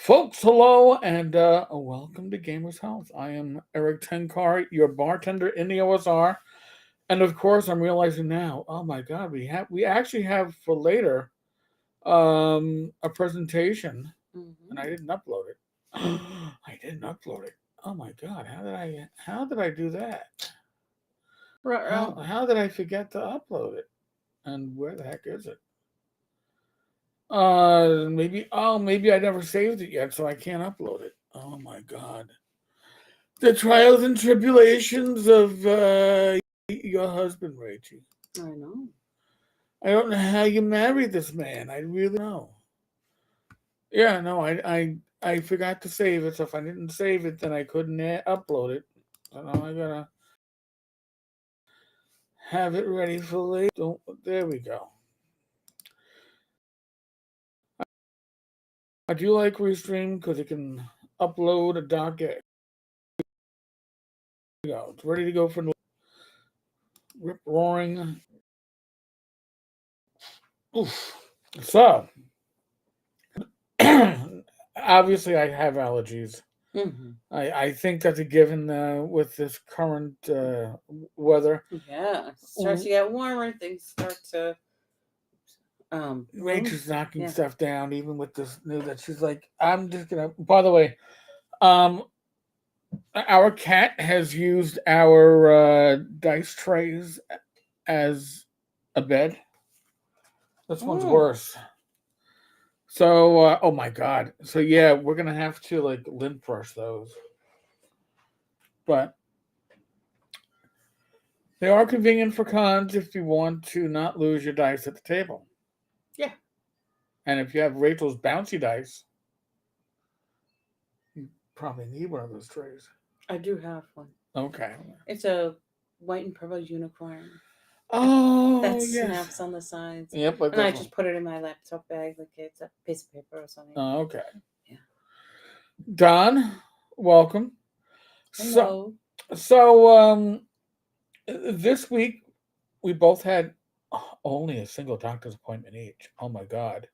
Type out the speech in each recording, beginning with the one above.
Folks, hello and welcome to Gamers Health. I am Eric Tenkar, your bartender in the OSR, and of course, I'm realizing now. Oh my God, we actually have for later a presentation, and I Hmm. didn't upload it. I didn't upload it. Oh my God, how did I do that? Ruh-roh. How did I forget to upload it? And where the heck is it? Maybe I never saved it yet, so I can't upload it. Oh my God. The trials and tribulations of your husband, Rachie. I know. I don't know how you married this man. I really know. Yeah, no, I forgot to save it. So if I didn't save it, then I couldn't upload it. So now I gotta have it ready for later. Don't. There we go. I do like Restream because it can upload a docket. Go. It's ready to go for rip roaring. Oof. So obviously I have allergies. Hmm. I think that's a given with this current weather. Yeah. Starts Mm, to get warmer. Things start to bloom. Nature's knocking Yeah. stuff down, even with this new that she's like, I'm just gonna. By the way, um, our cat has used our dice trays as a bed. This one's Mm. worse. So, oh my god. So yeah, we're gonna have to like lint brush those, but they are convenient for cons if you want to not lose your dice at the table. Yeah. And if you have Rachel's bouncy dice, you probably need one of those trays. I do have one. Okay. It's a white and purple unicorn that Oh yes. snaps on the sides, Yep, like and I this one. just put it in my laptop bag like it's a piece of paper or something. Oh, okay. Yeah. Don, welcome. So, Hello. so this week we both had only a single doctor's appointment each. Oh my god.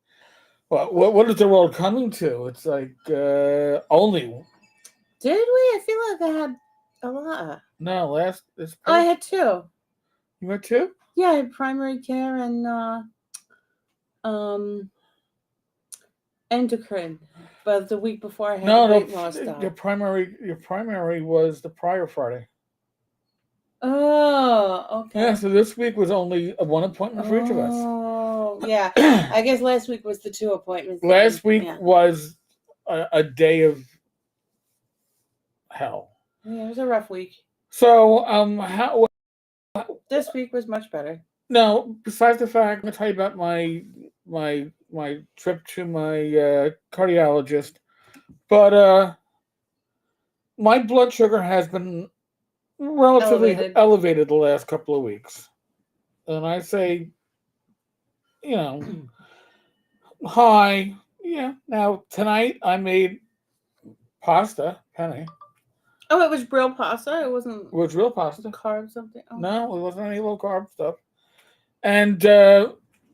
Well, what is the world coming to? It's like only Did we? I feel like I had a lot. no last this Oh, I past. had two. You went two? Yeah, I had primary care and um endocrine. But the week before I had the No, no. weight loss Your doc. primary was the prior Friday. Oh, Yeah, okay. so this week was only one appointment for each of us. Oh, yeah. I guess last week was the two appointments then. Last week Yeah. was a day of hell. Yeah, it was a rough week. So, how This week was much better. now? Besides the fact, I'm gonna tell you about my trip to my cardiologist. But my blood sugar has been relatively Elevated. elevated the last couple of weeks, and I say, you know, hi. Yeah. Now tonight I made pasta, penne. Oh, it was real pasta. It wasn't It was real pasta. carb something. Oh, No, it wasn't any low carb stuff. And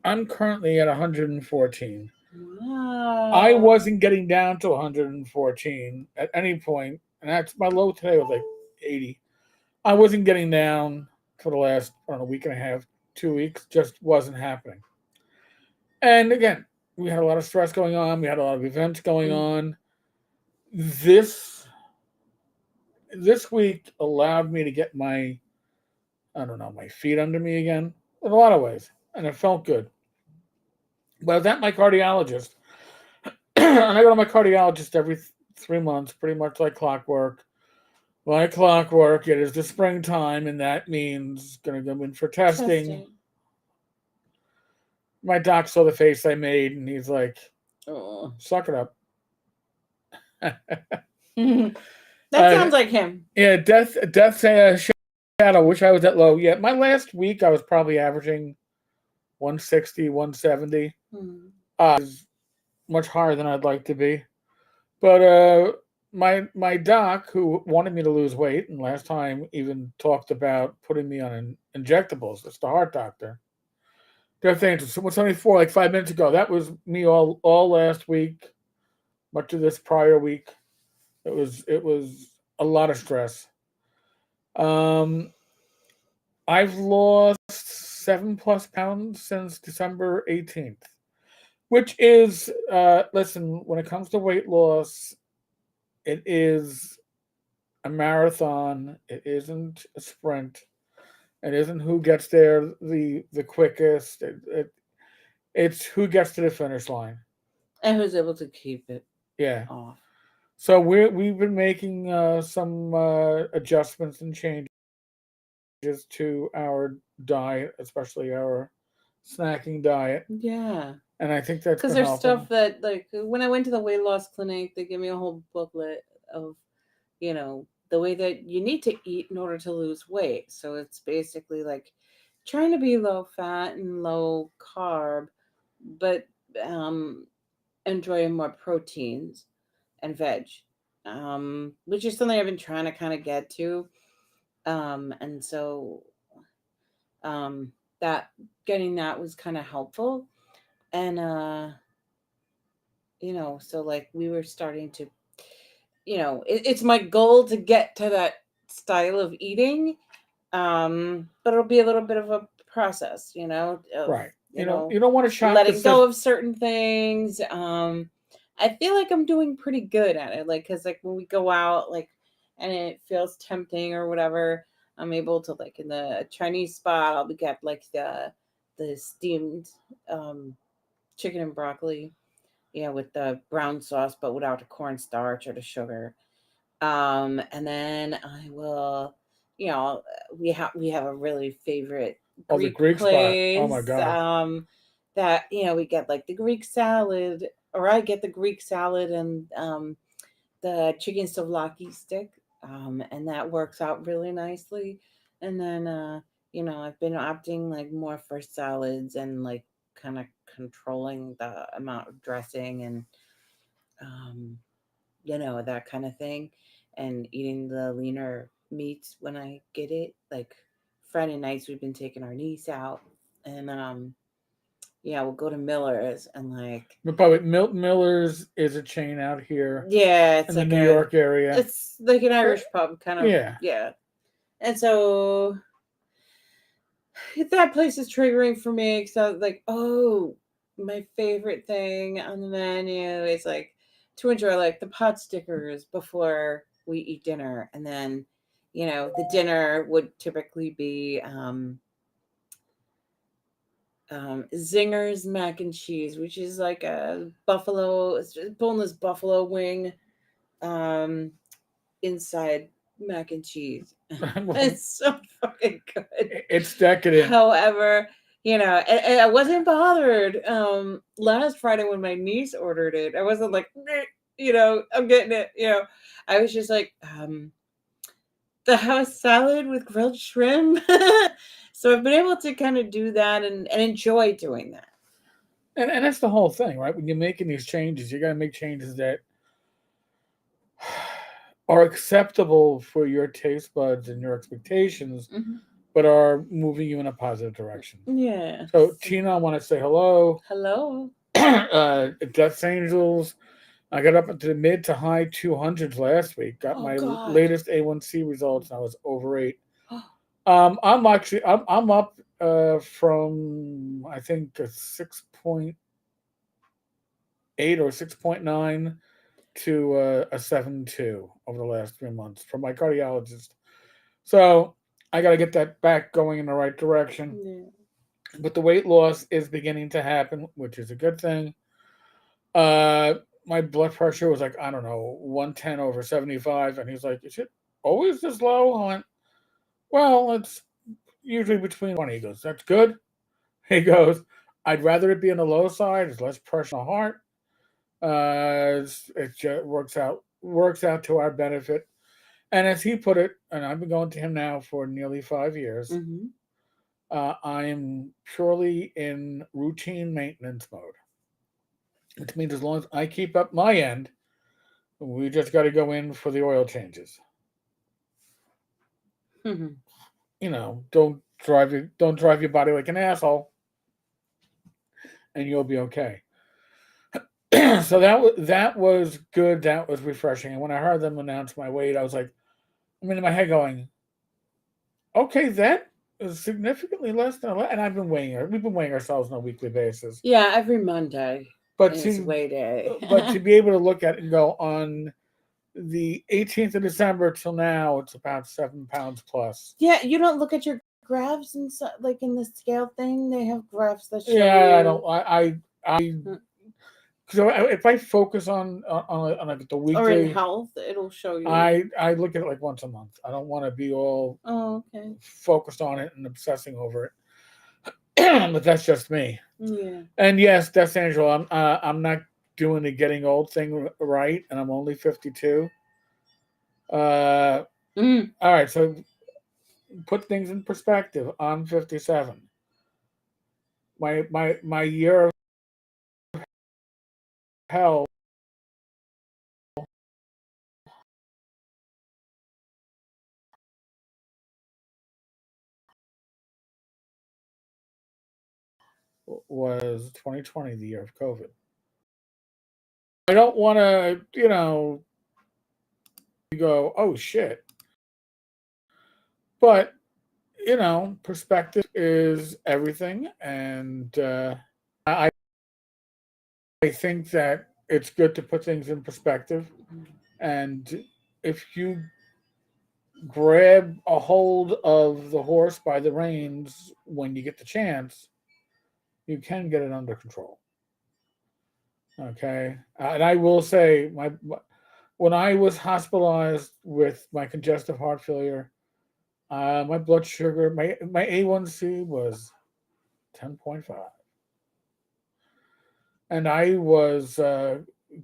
I'm currently at 114. I wow. wasn't getting down to 114 at any point, and that's my low today was like 80. I wasn't getting down for the last I don't know, week and a half, 2 weeks. Just wasn't happening. And again, we had a lot of stress going on. We had a lot of events going Mm. on. This this week allowed me to get my I don't know my feet under me again in a lot of ways, and it felt good. But I was at my cardiologist, and I go to my cardiologist every 3 months, pretty much like clockwork. Like clockwork, it is the springtime, and that means gonna go in for testing. Testing. My doc saw the face I made, and he's like, Oh. "Suck it up." That sounds like him. Yeah, death shadow. Wish I was that low. Yeah, my last week I was probably averaging 160, 170. Mm. Is much higher than I'd like to be. But my doc, who wanted me to lose weight, and last time even talked about putting me on injectables. It's the heart doctor. Death Angel. So 174 like 5 minutes ago. That was me all last week. much of this prior week. It was a lot of stress. Um, I've lost 7+ pounds since December 18th, which is listen, when it comes to weight loss, it is a marathon. It isn't a sprint. It isn't who gets there the quickest. It's who gets to the finish line. And who's able to keep it Yeah. off. So we've been making some adjustments and changes to our diet, especially our snacking diet, Yeah. and I think that's Because been there's helping. stuff that, like, when I went to the weight loss clinic, they gave me a whole booklet of, the way that you need to eat in order to lose weight. So it's basically like trying to be low fat and low carb, but um, enjoying more proteins and veg, which is something I've been trying to kind of get to. And so um, that getting that was kind of helpful. And so like we were starting to, it's my goal to get to that style of eating, but it'll be a little bit of a process, of Right. You don't want to shock the letting go system. of certain things. I feel like I'm doing pretty good at it, like, because like when we go out, like, and it feels tempting or whatever, I'm able to, like, in the Chinese spot, I'll get like the steamed um chicken and broccoli, with the brown sauce, but without the cornstarch or the sugar. And then I will, you know, we have a really favorite Oh, the Greek Greek spot. Oh my place. God. That we get like the Greek salad, or I get the Greek salad and the chicken souvlaki stick, and that works out really nicely. And then I've been opting like more for salads and like kind of controlling the amount of dressing and um, that kind of thing, and eating the leaner meats when I get it. Like Friday nights, we've been taking our niece out, and yeah, we'll go to Miller's and like, But by the way, Miller's is a chain out here yeah, it's in the like New York area. an Uh, Irish pub kind of, Yeah. yeah. And so that place is triggering for me because I was like, oh, my favorite thing on the menu is like to enjoy like the pot stickers before we eat dinner. And then, the dinner would typically be Zinger's mac and cheese, which is like a boneless buffalo wing um, inside mac and cheese. Well, It's so fucking good. it's decadent. However, and I wasn't bothered. Last Friday when my niece ordered it, I wasn't like, "Meh," I'm getting it. I was just like, the house salad with grilled shrimp. So I've been able to kind of do that and enjoy doing that. And that's the whole thing, right? When you're making these changes, you got to make changes that are acceptable for your taste buds and your expectations, Hmm. but are moving you in a positive direction. Yeah. So, Tina, I want to say hello. Hello. Death Angels. I got up into the mid to high 200s last week. Got Oh my God. latest A1C results, and I was over 8. I'm up from I think a 6.8 or 6.9 to a 7.2 over the last 3 months from my cardiologist. So I got to get that back going in the right direction. Yeah. But the weight loss is beginning to happen, which is a good thing. Uh, my blood pressure was like, I don't know, 110/75. And he's like, is it always this low? I went, well, it's usually between 20. He goes, that's good. He goes, I'd rather it be on the low side. There's less pressure on the heart. It just works out to our benefit. And as he put it, and I've been going to him now for nearly 5 years, Hmm. I am purely in routine maintenance mode, which means as long as I keep up my end, we just got to go in for the oil changes. Hmm. Don't drive your body like an asshole, and you'll be okay. So that was good. That was refreshing. And when I heard them announce my weight, I was like, I'm in my head going, okay, that is significantly less than. And I've been weighing her. We've been weighing ourselves on a weekly basis. Yeah, every Monday But is to weigh day. be able to look at it and go on the 18th of December till now, it's about 7 pounds plus. Yeah, you don't look at your graphs and so, like in the scale thing. They have graphs that show Yeah, I you. don't. I so if I focus on like the Or in weekly, health, it'll show you. I look at it like once a month. I don't want to be all Oh, okay. focused on it and obsessing over it. But that's just me. Yeah. And yes, that's Angela. I'm not doing the getting old thing right, and I'm only 52. Uh, Mm. all right, so put things in perspective. I'm 57. My year of hell was 2020, the year of COVID. I don't want to, go, oh shit. But, perspective is everything. And I, I think that it's good to put things in perspective. And if you grab a hold of the horse by the reins when you get the chance, you can get it under control. Okay. And I will say, when I was hospitalized with my congestive heart failure, my blood sugar, my A1C was 10.5, and I was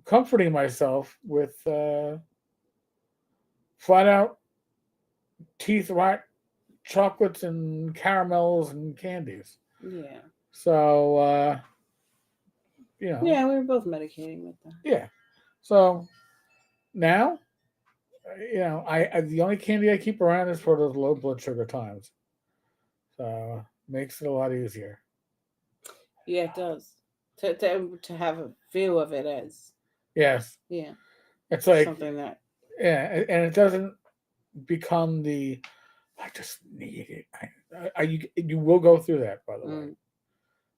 comforting myself with flat out teeth rot chocolates and caramels and candies. Yeah. So Yeah, we were both medicating with that. yeah. So now, I the only candy I keep around is for those low blood sugar times. So makes it a lot easier. Yeah, it does. To have a view of it as, Yes, yeah, it's like, something that. yeah, and it doesn't become the I just need it. You will go through that, by the way. Mm,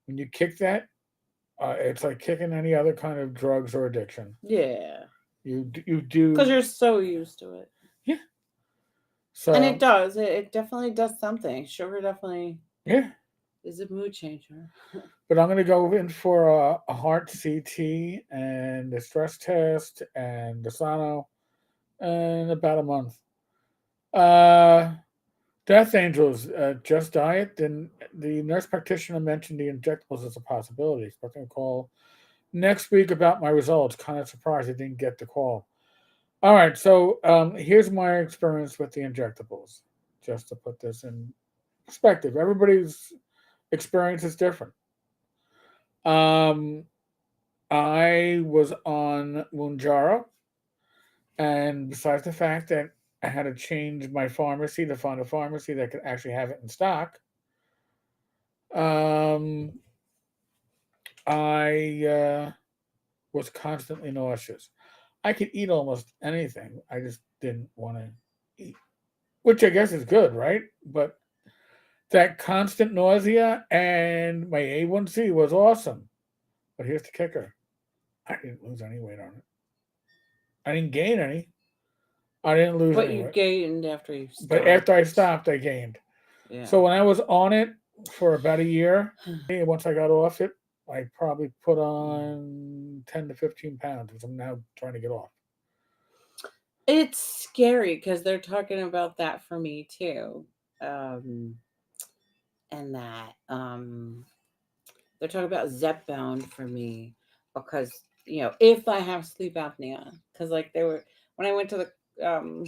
When you kick that, it's like kicking any other kind of drugs or addiction. yeah, You because do, you're so used to it, yeah. and it So does. It definitely does something. Sugar definitely yeah, is a mood changer. but I'm gonna go in for a heart CT and a stress test and the sono in about a month. Uh, Death Angels, just diet. Then the nurse practitioner mentioned the injectables as a possibility. Expecting a call next week about my results. Kind of surprised I didn't get the call. All right, so here's my experience with the injectables. Just to put this in perspective, everybody's experience is different. Um, I was on Mounjaro, and besides the fact that I had to change my pharmacy to find a pharmacy that could actually have it in stock, um, I was constantly nauseous. I could eat almost anything. I just didn't want to eat, which I guess is good, right? But that constant nausea and my A1C was awesome. But here's the kicker: I didn't lose any weight on it. I didn't gain any. I didn't lose But any you weight. gained after you But after stopped. I stopped, I gained. Yeah. So when I was on it for about a year, once I got off it, I probably put on 10 to 15 pounds, which I'm now trying to get off. It's scary because they're talking about that for me too. Um, and that they're talking about Zepbound for me because if I have sleep apnea, because like they were when I went to the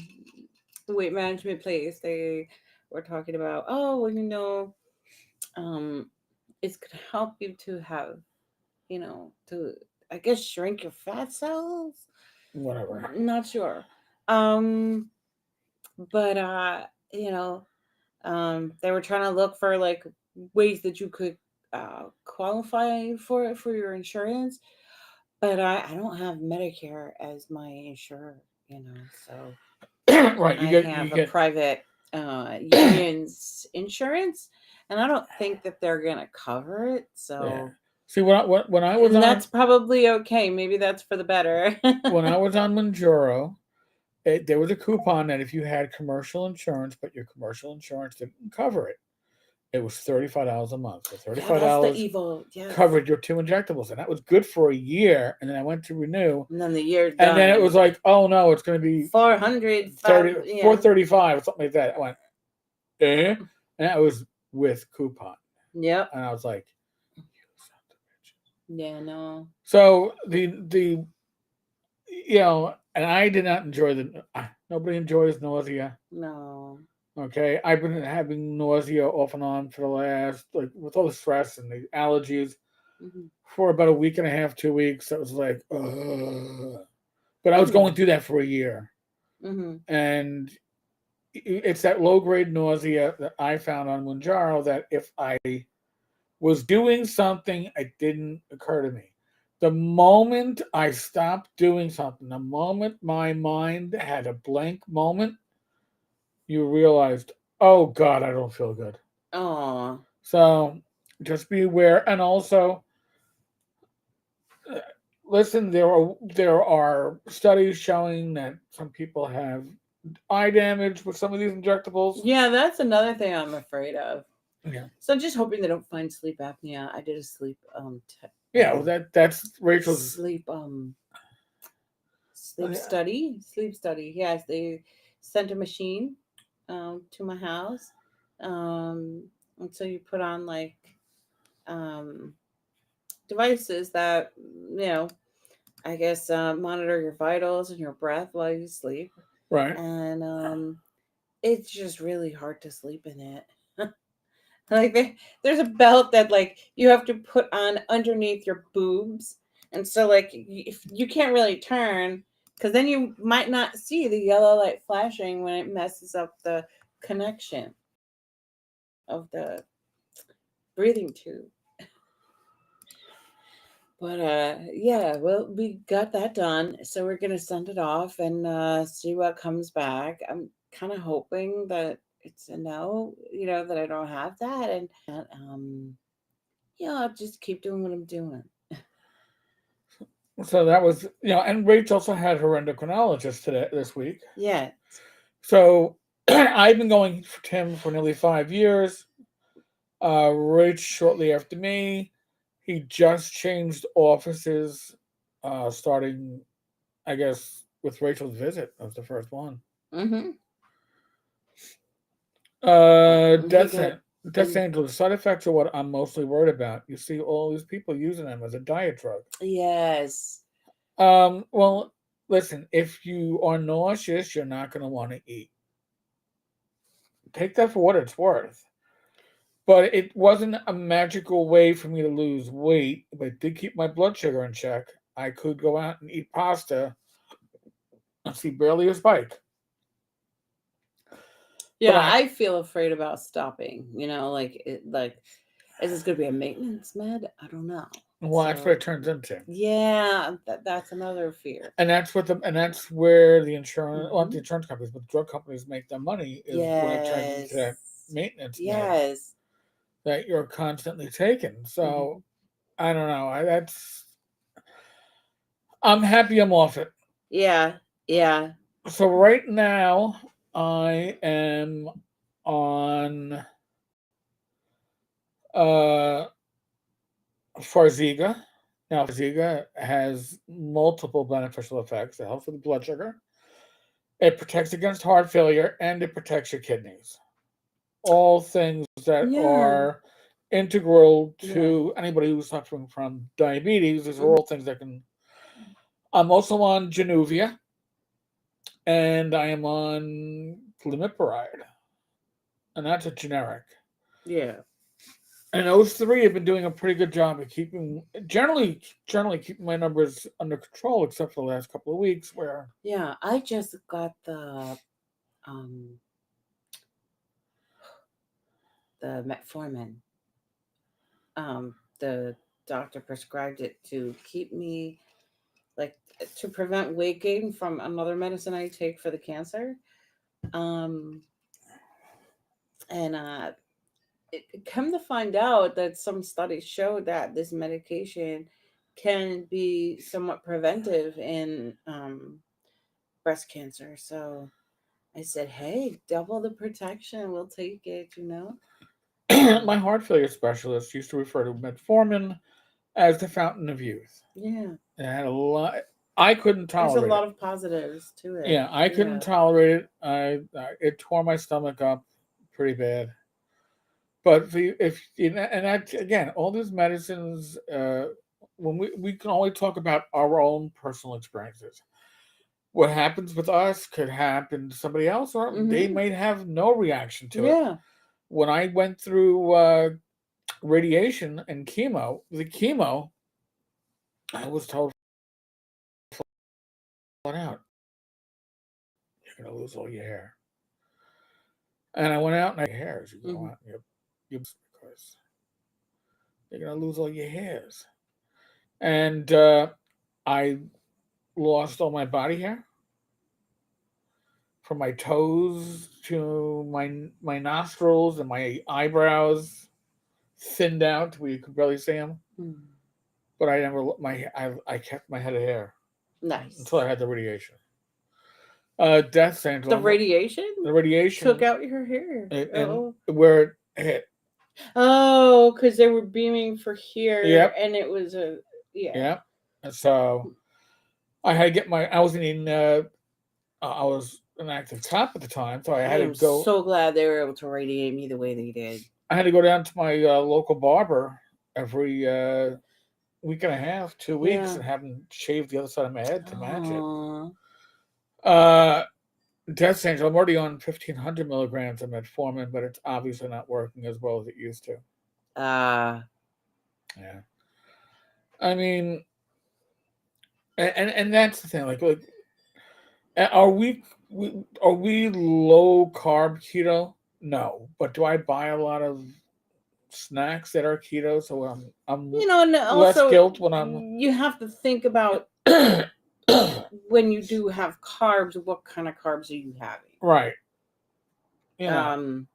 weight management place, they were talking about, oh well, um it's gonna help you to have, to, I guess, shrink your fat cells. Whatever. Not sure. um but you know they were trying to look for like ways that you could qualify for it for your insurance. But I don't have Medicare as my insurer, so Right. I have You a get private union's insurance, and I don't think that they're gonna cover it. yeah. So, See when I was and on that's probably okay. Maybe that's for the better. when I was on Manjaro, there was a coupon that if you had commercial insurance, but your commercial insurance didn't cover it, it was $35 a month. So thirty Yeah, five that's the dollars evil. Yes. covered your two injectables, and that was good for a year. And then I went to renew, And then the year and then it was done. like, oh no, it's going to be 400, 30 four yeah. 35 or something like that. I went, eh, and that was with coupon, Yep. and I was like, you son of a bitch. Yeah, no. So the and I did not enjoy nobody enjoys nausea. No. Okay, I've been having nausea off and on for the last, like, with all the stress and the allergies, Hmm. for about a week and a half, 2 weeks. That was like, ugh. But I was Hmm. going through that for a year, Hmm. and it's that low grade nausea that I found on Munjaro that if I was doing something, it didn't occur to me. The moment I stopped doing something, the moment my mind had a blank moment, you realized, oh God, I don't feel good. Oh. So just be aware, and also uh, listen. There are studies showing that some people have eye damage with some of these injectables. Yeah, that's another thing I'm afraid of. Yeah, So just hoping they don't find sleep apnea. I did a yeah. Well, that's Rachel's. sleep Yeah, sleep study. Yes, they sent a machine to my house. Um and so you put on like um devices that you know I guess monitor your vitals and your breath while you sleep. right. And it's just really hard to sleep in it. Like there's a belt that like you have to put on underneath your boobs, and so like if you can't really turn, because then you might not see the yellow light flashing when it messes up the connection of the breathing tube. But yeah, well, we got that done, so we're gonna send it off and see what comes back. I'm kind of hoping that it's a no, that I don't have that, and I'll just keep doing what I'm doing. So that was, and Rach also had her endocrinologist this week. Yeah. So I've been going to him for nearly 5 years. Rich shortly after me. He just changed offices, starting, I guess, with Rachel's visit. That was the first one. Mm-hmm. He Death, got Death and Angel. The side effects are what I'm mostly worried about. You see all these people using them as a diet drug. yes. Well, listen, if you are nauseous, you're not going to want to eat. Take that for what it's worth. But it wasn't a magical way for me to lose weight, but it did keep my blood sugar in check. I could go out and eat pasta and see barely a spike. But Yeah, I feel afraid about stopping. Like is this gonna be a maintenance med? I don't know. well, that's what So it turns into. yeah, that's another fear. And that's where the insurance, well, not the Hmm. insurance companies, but the drug companies make their money, is when it turns into Yes. that maintenance med Yes. that you're constantly taking. So Hmm. I don't know. I'm happy I'm off it. Yeah. Yeah. So right now I am on uh Farziga. Now Farziga has multiple beneficial effects. It helps with the blood sugar. It protects against heart failure, and it protects your kidneys. All things that Yeah. are integral Yeah. to anybody who's suffering from diabetes. These are Hmm. all things that can. I'm also on Januvia, and I am on glimepiride, and that's a generic. Yeah. And those three have been doing a pretty good job of generally keeping my numbers under control, except for the last couple of weeks where. Yeah. I just got um the metformin. The doctor prescribed it to keep me like to prevent weight gain from another medicine I take for the cancer. Um, and come to find out that some studies show that this medication can be somewhat preventive in breast cancer. So I said, hey, double the protection. We'll take it, you know? My heart failure specialist used to refer to metformin as the fountain of youth. Yeah. It had a lot. I couldn't There's a tolerate lot it. of positives to it. Yeah, I couldn't Yeah. tolerate it. It tore my stomach up pretty bad. But if and that again, all these medicines, when we can only talk about our own personal experiences. What happens with us could happen to somebody else, or they Hmm. may have no reaction to it. Yeah. When I went through radiation and chemo, the chemo, I was told flat out, you're gonna lose all your hair. And I went out and I hairs. You go Hmm. out and you because you're gonna lose all your hairs. And I lost all my body hair from my toes to my nostrils and my eyebrows thinned out where you could barely see them. But I never I kept my head of hair Nice. until I had the radiation. Death The syndrome. radiation The took radiation out your hair. and Oh. where it hit. Oh, because they were beaming for here, Yep, and it was a yeah. yep. And so I had to get my. I was an active cop at the time, so I I had to am go. so glad they were able to radiate me the way they did. I had to go down to my local barber every week and a half, 2 weeks, Yeah. and have him shave the other side of my head to match it. Oh. Uh, Death Angel, I'm already on 1,500 milligrams of metformin, but it's obviously not working as well as it used to. Uh Yeah, I mean, and that's the thing. Like are we low carb keto? No, but do I buy a lot of snacks that are keto, so I'm and less also guilt when I'm. you have to think about when you do have carbs, what kind of carbs are you having? Right. Yeah. Um,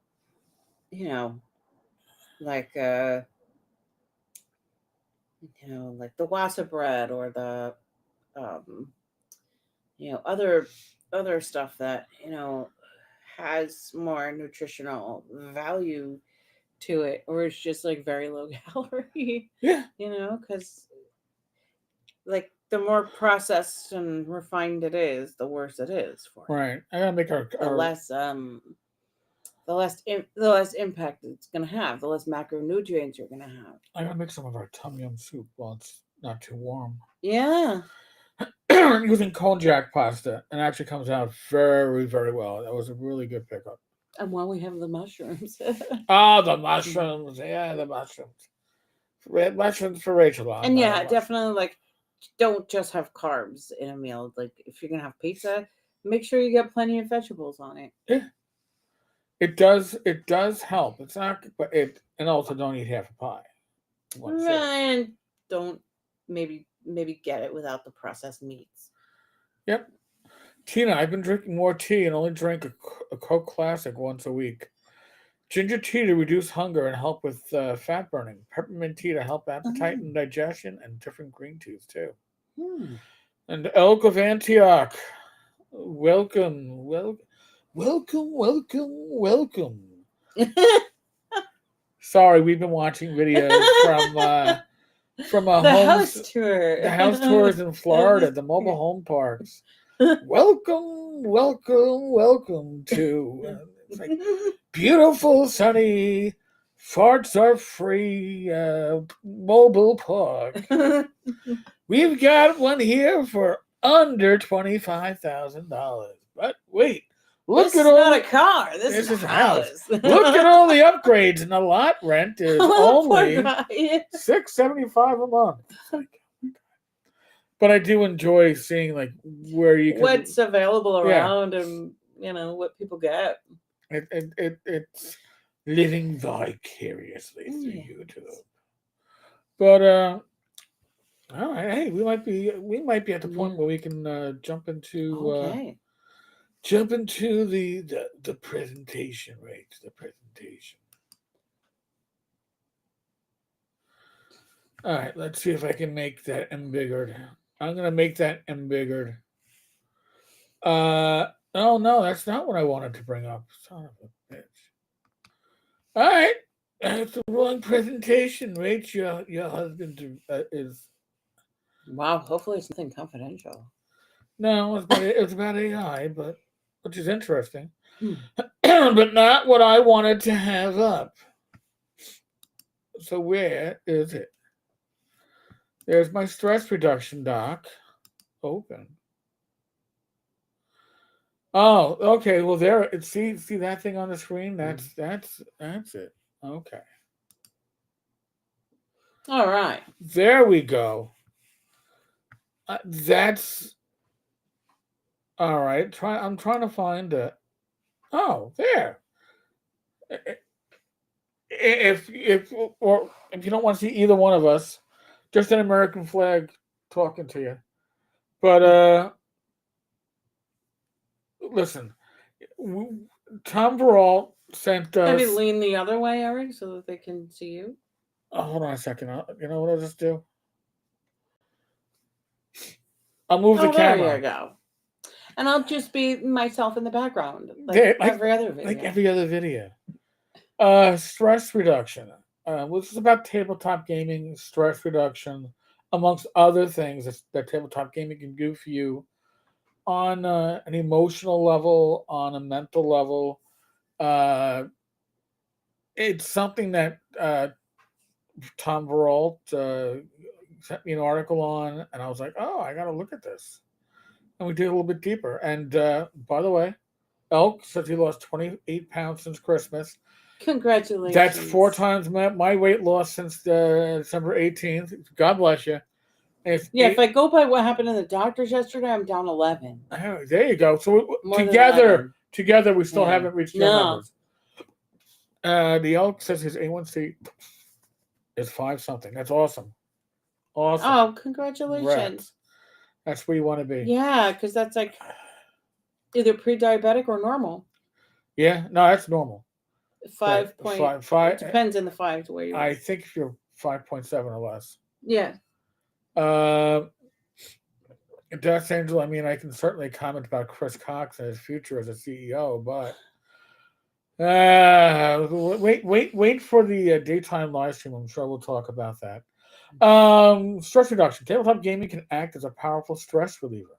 you know, like like the wasa bread or the um, other stuff that, has more nutritional value to it, or it's just like very low calorie, Yeah. because like the more processed and refined it is, the worse it is for you. Right. I gotta make The our less the less impact it's gonna have, the less macronutrients you're gonna have. I gotta make some of our tom yum soup while it's not too warm. Yeah. Using konjac pasta, and it actually comes out very, very well. That was a really good pickup. And while we have the mushrooms. Oh, the mushrooms. Yeah, the mushrooms. Red mushrooms for Rachel. I And buy yeah, the mushrooms. definitely like don't just have carbs in a meal. Like if you're gonna have pizza, make sure you get plenty of vegetables on it. Yeah, it does. It does help. It's not, but it, and also don't eat half a pie. One sitting. And don't maybe get it without the processed meats. Yep. Tina, I've been drinking more tea and only drink a Coke Classic once a week. Ginger tea to reduce hunger and help with fat burning. Peppermint tea to help appetite Oh. and digestion, and different green teas too. Hmm. And Elk of Antioch, welcome, welcome. Sorry, we've been watching videos from a The homes, house tour. the house tours in Florida, the mobile home parks. Welcome to. It's like beautiful, sunny, farts are free mobile park. We've got one here for under $25,000. But wait, look This at is all not a the. car. This This is a is a house. house. Look at all the upgrades, and the lot rent is Oh, poor only guy. $675 a month. It's like, but I do enjoy seeing like where you could. What's available Yeah, around, and what people get. it's living vicariously through Yeah. YouTube. But All right. Hey, we might be at the point Yeah. where we can Okay. jump into the presentation, right? The presentation. All right. Let's see if I can make that embiggered. I'm gonna make that embiggered. Oh no, that's not what I wanted to bring up. Son of a bitch. All right. It's the wrong presentation, Rach. Your husband is Wow. Hopefully, it's nothing confidential. no. It's about AI, but which is interesting, Hmm. but not what I wanted to have up. So where is it? There's my stress reduction doc. Open. Oh, okay. Well, there. See that thing on the screen. Hmm. That's it. Okay. All right. There we go. That's all right. I'm trying to find it. Oh, there. If or if you don't want to see either one of us, just an American flag talking to you. But listen, Tom Verall sent Maybe us. lean the other way, Eric, so that they can see you. Oh, hold on a second. You know what I'll just do? I'll move the Oh, there you camera. go. And I'll just be myself in the background, like There, every other like video. every other video. Stress reduction. This is about tabletop gaming, stress reduction, amongst other things that tabletop gaming can do for you on an emotional level, on a mental level. Uh, it's something that Tom Veralt sent me an article on, and I was like, oh, I got to look at this. And we did a little bit deeper. And by the way, Elk says he lost 28 pounds since Christmas. That's four Congratulations. times my weight loss since December 18th. God bless you. And it's Yeah, if I go by what happened in the doctor's yesterday, I'm down 11. oh, there you go. So More than together, 11. together, we still Yeah. haven't reached your No. numbers. The Elk says his A1C is five something. That's awesome. Awesome. Oh, congratulations. Congrats. That's where you want to be. Yeah, because that's like either pre-diabetic or normal. Yeah, no, that's normal. 5 point. Five. It depends in the five to where you are. I think if you're 5.7 or less. Yeah. Uh, Death Angel. I mean, I can certainly comment about Chris Cox and his future as a CEO, but wait for the daytime live stream. I'm sure we'll talk about that. Stress reduction. Tabletop gaming can act as a powerful stress reliever.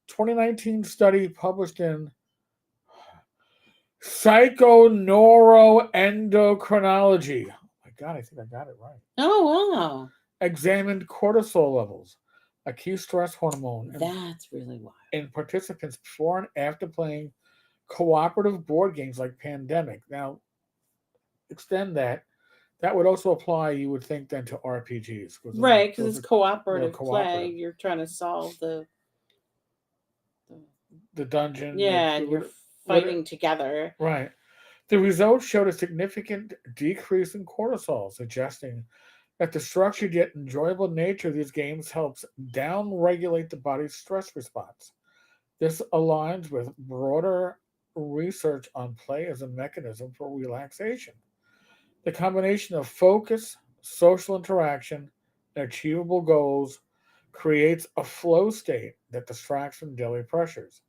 2019 study published in Psychoneuroendocrinology. Oh my God, I think I got it right. Oh, wow. Examined cortisol levels, a key stress hormone, That's really wild. in participants before and after playing cooperative board games like Pandemic. Now, extend that. That would also apply, you would think, then to RPGs. Right, because Those it's they're cooperative play. cooperative. You're trying to solve the The dungeon, yeah, and you're fighting together. right. The results showed a significant decrease in cortisol, suggesting that the structured yet enjoyable nature of these games helps downregulate the body's stress response. This aligns with broader research on play as a mechanism for relaxation. The combination of focus, social interaction, and achievable goals creates a flow state that distracts from daily pressures.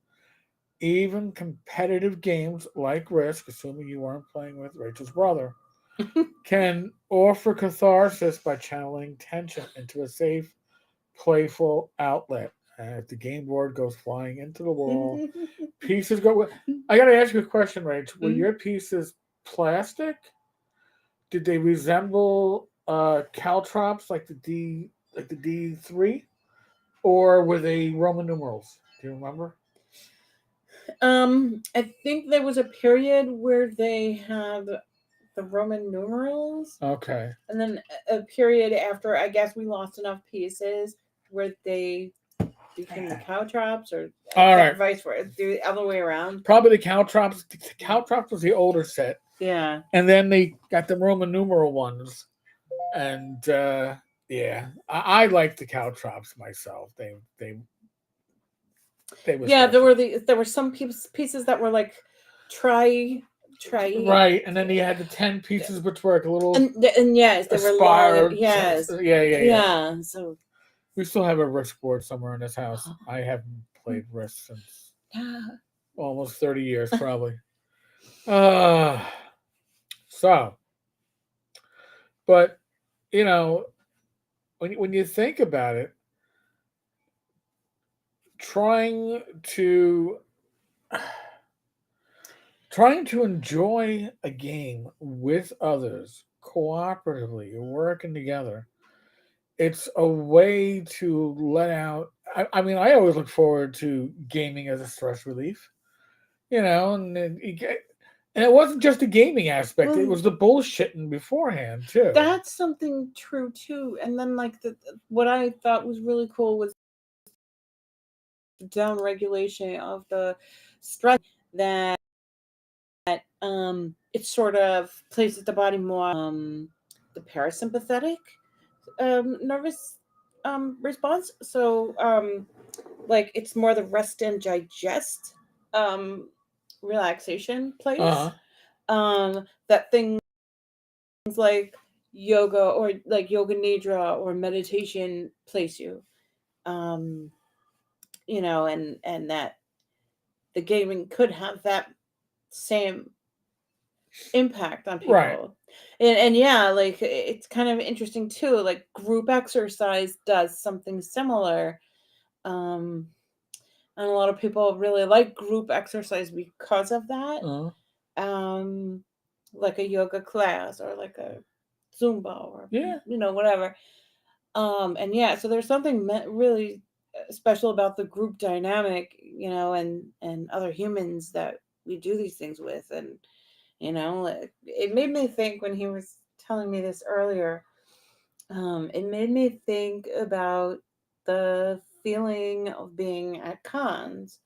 Even competitive games like Risk, assuming you weren't playing with Rachel's brother, can offer catharsis by channeling tension into a safe, playful outlet. And if the game board goes flying into the wall, pieces go. I got to ask you a question, Rach. Were your pieces plastic? Did they resemble caltrops like the D3, or were they Roman numerals? Do you remember? I think there was a period where they had the Roman numerals, Okay. and then a period after, I guess we lost enough pieces where they became the caltrops, or All right. vice versa, the other way around. Probably the caltrops. The caltrops was the older set, Yeah. and then they got the Roman numeral ones, and Yeah, I like the caltrops myself. They were Yeah, special. there were some pieces that were like try Right, and then you had the 10 pieces, which were like a little and yes, they were long and aspire. yes, Yeah. yeah. So We still have a Risk board somewhere in this house. I haven't played Risk since yeah. almost 30 years, probably. Uh, so, but, you know, when you think about it, trying to trying to enjoy a game with others cooperatively, you're working together. It's a way to let out. I mean, I always look forward to gaming as a stress relief, and then and it wasn't just the gaming aspect; it Well, was the bullshitting beforehand too. that's something true too. And then like what I thought was really cool was the down regulation of the stress that it sort of places the body more the parasympathetic nervous response. So like it's more the rest and digest um relaxation Uh place. huh. That things like yoga or like yoga nidra or meditation place you. Um and that the gaming could have that same impact on Right. people. And yeah, like it's kind of interesting too, like group exercise does something similar. um and a lot of people really like group exercise because of that. Uh huh. um like a yoga class or like a zumba or Yeah. whatever. And yeah, so there's something really special about the group dynamic, and other humans that we do these things with. And it made me think when he was telling me this earlier. It made me think about the feeling of being at cons.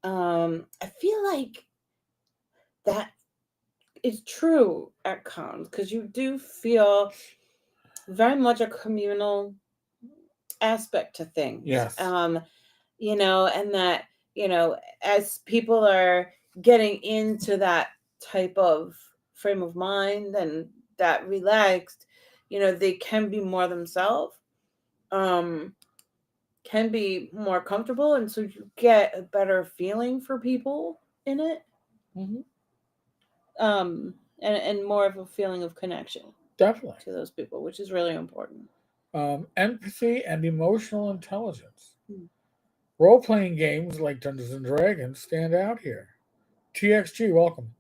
I feel like that is true at cons because you do feel very much a communal aspect to things. Yes. And that, as people are getting into that type of frame of mind and that relaxed, they can be more themselves, um, can be more comfortable. And so you get a better feeling for people in it, Hmm. and more of a feeling of connection Definitely. to those people, which is really important. Empathy and emotional intelligence. Hmm. Role playing games like Dungeons and Dragons stand out here. TXG, welcome.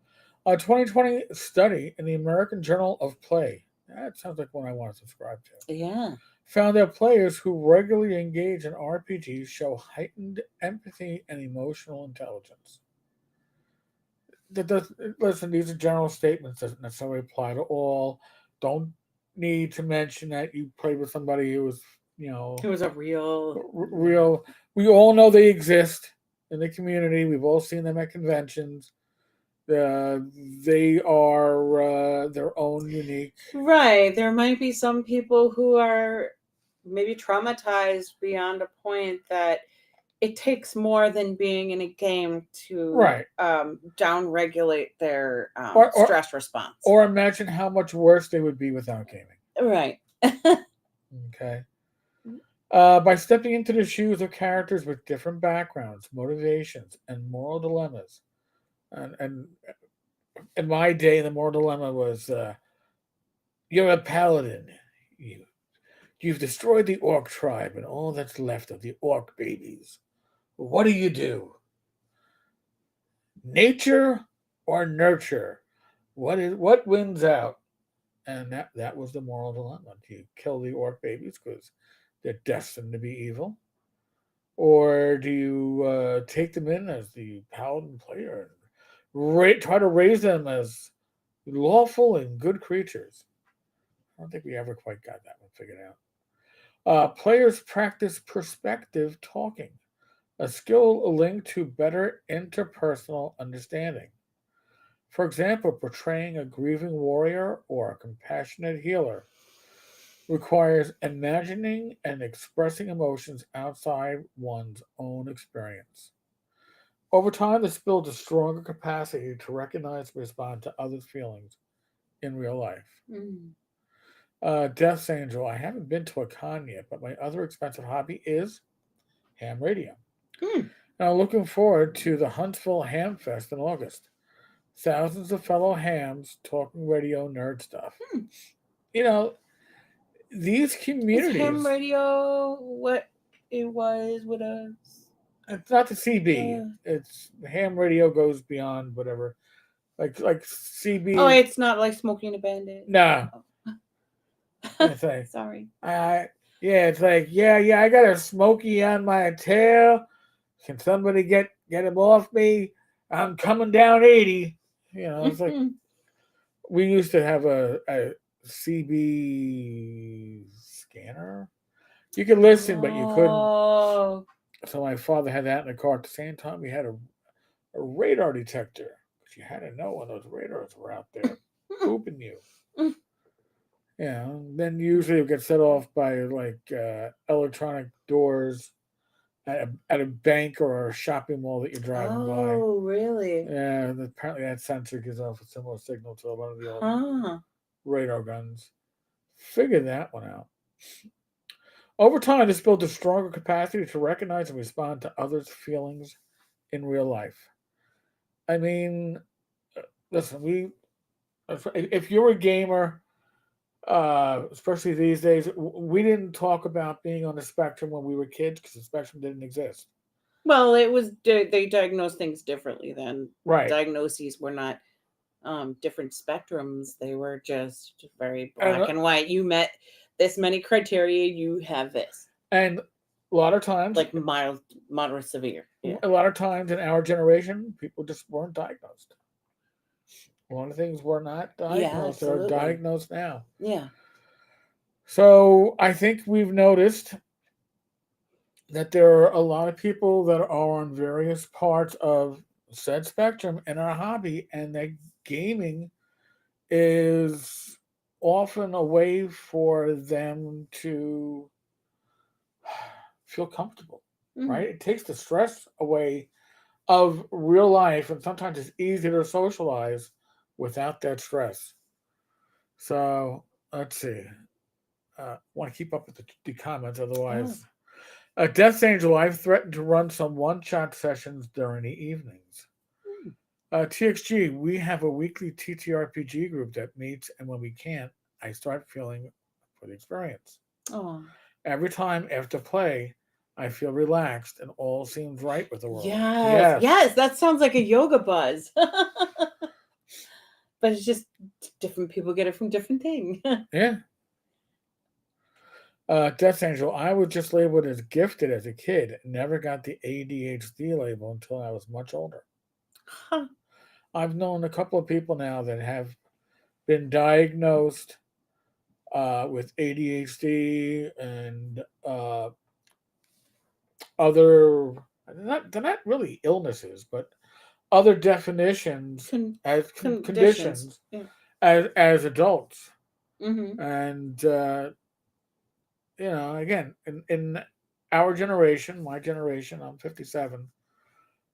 A 2020 study in the American Journal of Play, that sounds like one I want to subscribe to, Yeah. found that players who regularly engage in RPGs show heightened empathy and emotional intelligence. That does, listen, these are general statements, doesn't necessarily apply to all. Don't need to mention that you played with somebody who was, It was a real. real. We all know they exist in the community. We've all seen them at conventions. Uh, they are their own unique. Right. There might be some people who are maybe traumatized beyond a point that it takes more than being in a game to Right. down regulate their Or, or stress response. or imagine how much worse they would be without gaming. Right. Okay. By stepping into the shoes of characters with different backgrounds, motivations, and moral dilemmas. And in my day, the moral dilemma was you're a paladin. You, you've destroyed the orc tribe and all that's left of the orc babies. What do you do? Nature or nurture? What wins out? And that was the moral dilemma. Do you kill the orc babies because they're destined to be evil? Or do you take them in as the paladin player and try to raise them as lawful and good creatures? I don't think we ever quite got that one figured out. Players practice perspective talking, a skill linked to better interpersonal understanding. For example, portraying a grieving warrior or a compassionate healer requires imagining and expressing emotions outside one's own experience. Over time, this builds a stronger capacity to recognize and respond to others' feelings in real life. Mm. Death's Angel, I haven't been to a con yet, but my other expensive hobby is ham radio. Mm. And I'm looking forward to the Huntsville Ham Fest in August. Thousands of fellow hams talking radio nerd stuff. Mm. You know, these Is ham communities, radio what it was with us? it's not the CB. Uh, It's ham radio goes beyond whatever. Like oh, CB, it's not like Smoking a Bandit. nah. Oh. It's like, Sorry. uh, yeah, it's like, yeah, I got a smoky on my tail. Can somebody get him off me? I'm coming down 80. It's like we used to have a CB scanner. You could listen, but you couldn't. Oh. So my father had that in the car. At the same time, we had a radar detector. But you had to know when those radars were out there pooping you. Then usually it would get set off by like electronic doors at a bank or a shopping mall that you're driving by. Oh, really? Yeah, and apparently that sensor gives off a similar signal to a lot of the old Huh. radar guns. Figure that one out. Over time, this builds a stronger capacity to recognize and respond to others' feelings in real life. I mean, listen, if you're a gamer, especially these days, we didn't talk about being on the spectrum when we were kids because the spectrum didn't exist. Well, it was they diagnosed things differently then. Right. Diagnoses were not different spectrums. They were just very And black and white. You met this many criteria, you have this. and a lot of times, Like mild, moderate, severe. Yeah. a lot of times in our generation, people just weren't diagnosed. A lot of things were not Yeah, diagnosed. They're absolutely. diagnosed now. Yeah. So I think we've noticed that there are a lot of people that are on various parts of said spectrum in our hobby, and that gaming is often a way for them to feel comfortable, Mm. right? It takes the stress away of real life, and sometimes it's easier to socialize without that stress. So let's see. Want to keep up with the comments, Oh. otherwise. Death Angel, I've threatened to run some one-shot sessions during the evenings. Mm. TXG, we have a weekly TTRPG group that meets, and when we can't, I start feeling for the experience. Oh. Every time after play, I feel relaxed and all seems right with the world. Yes. Yes. Yes, that sounds like a yoga buzz. But it's just different people get it from different things. Yeah. Death Angel, I was just labeled as gifted as a kid. Never got the ADHD label until I was much older. Huh. I've known a couple of people now that have been diagnosed with ADHD and other, they're not really illnesses, but other definitions as Conditions. conditions Yeah. as adults. Mm-hmm. And, again, in our generation, my generation, I'm 57,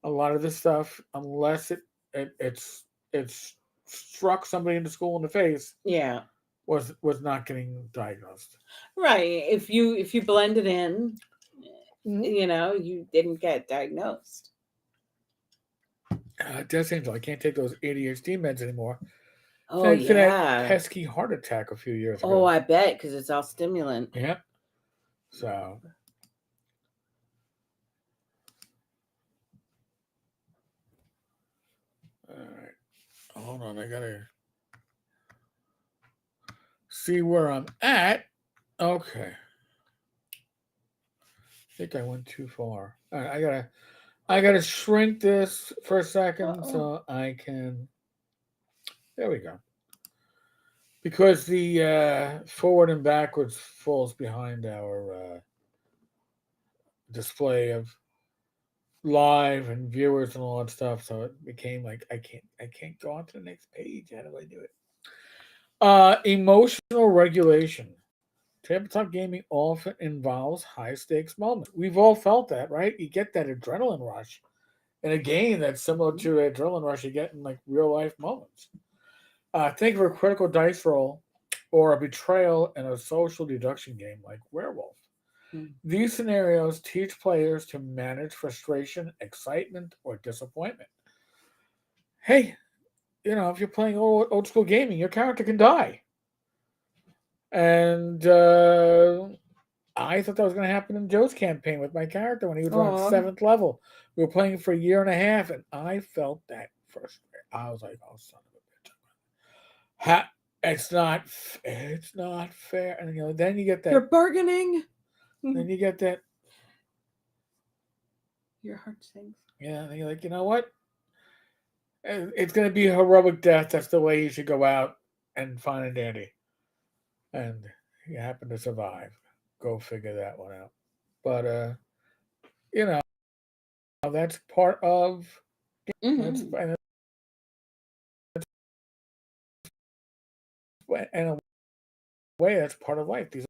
a lot of this stuff, unless it's struck somebody in the school in the face, Yeah. was not getting diagnosed. Right. If you blend it in, Mm-hmm. You didn't get diagnosed. Death Angel, I can't take those ADHD meds anymore. Oh Thanks to that yeah. pesky heart attack a few years Oh, ago. I bet because it's all stimulant. Yeah. So. All right. Hold on. I gotta see where I'm at. Okay. I think I went too far. All right, I gotta shrink this for a second Uh-oh. so I can. There we go. Because the forward and backwards falls behind our display of live and viewers and all that stuff, so it became like I can't go on to the next page. How do I do it? Emotional regulation. Tabletop gaming often involves high stakes moments. We've all felt that, right? You get that adrenaline rush in a game that's similar to the adrenaline rush you get in like real life moments. Think of a critical dice roll or a betrayal in a social deduction game like Werewolf. Mm. These scenarios teach players to manage frustration, excitement, or disappointment. Hey, if you're playing old school gaming, your character can die. And I thought that was going to happen in Joe's campaign with my character when he was on Oh, 7th level. We were playing for a year and a half, and I felt that frustrated. I was like, "Oh, son of a bitch! It's not fair." And then you get you're that. bargaining. Then you get that. Your heart sinks. Yeah, and you're like, you know what? It's going to be a heroic death. That's the way you should go out and fine and dandy. And you happen to survive. Go figure that one out. But you know, that's part of that's Mm-hmm. and in a way that's part of life. These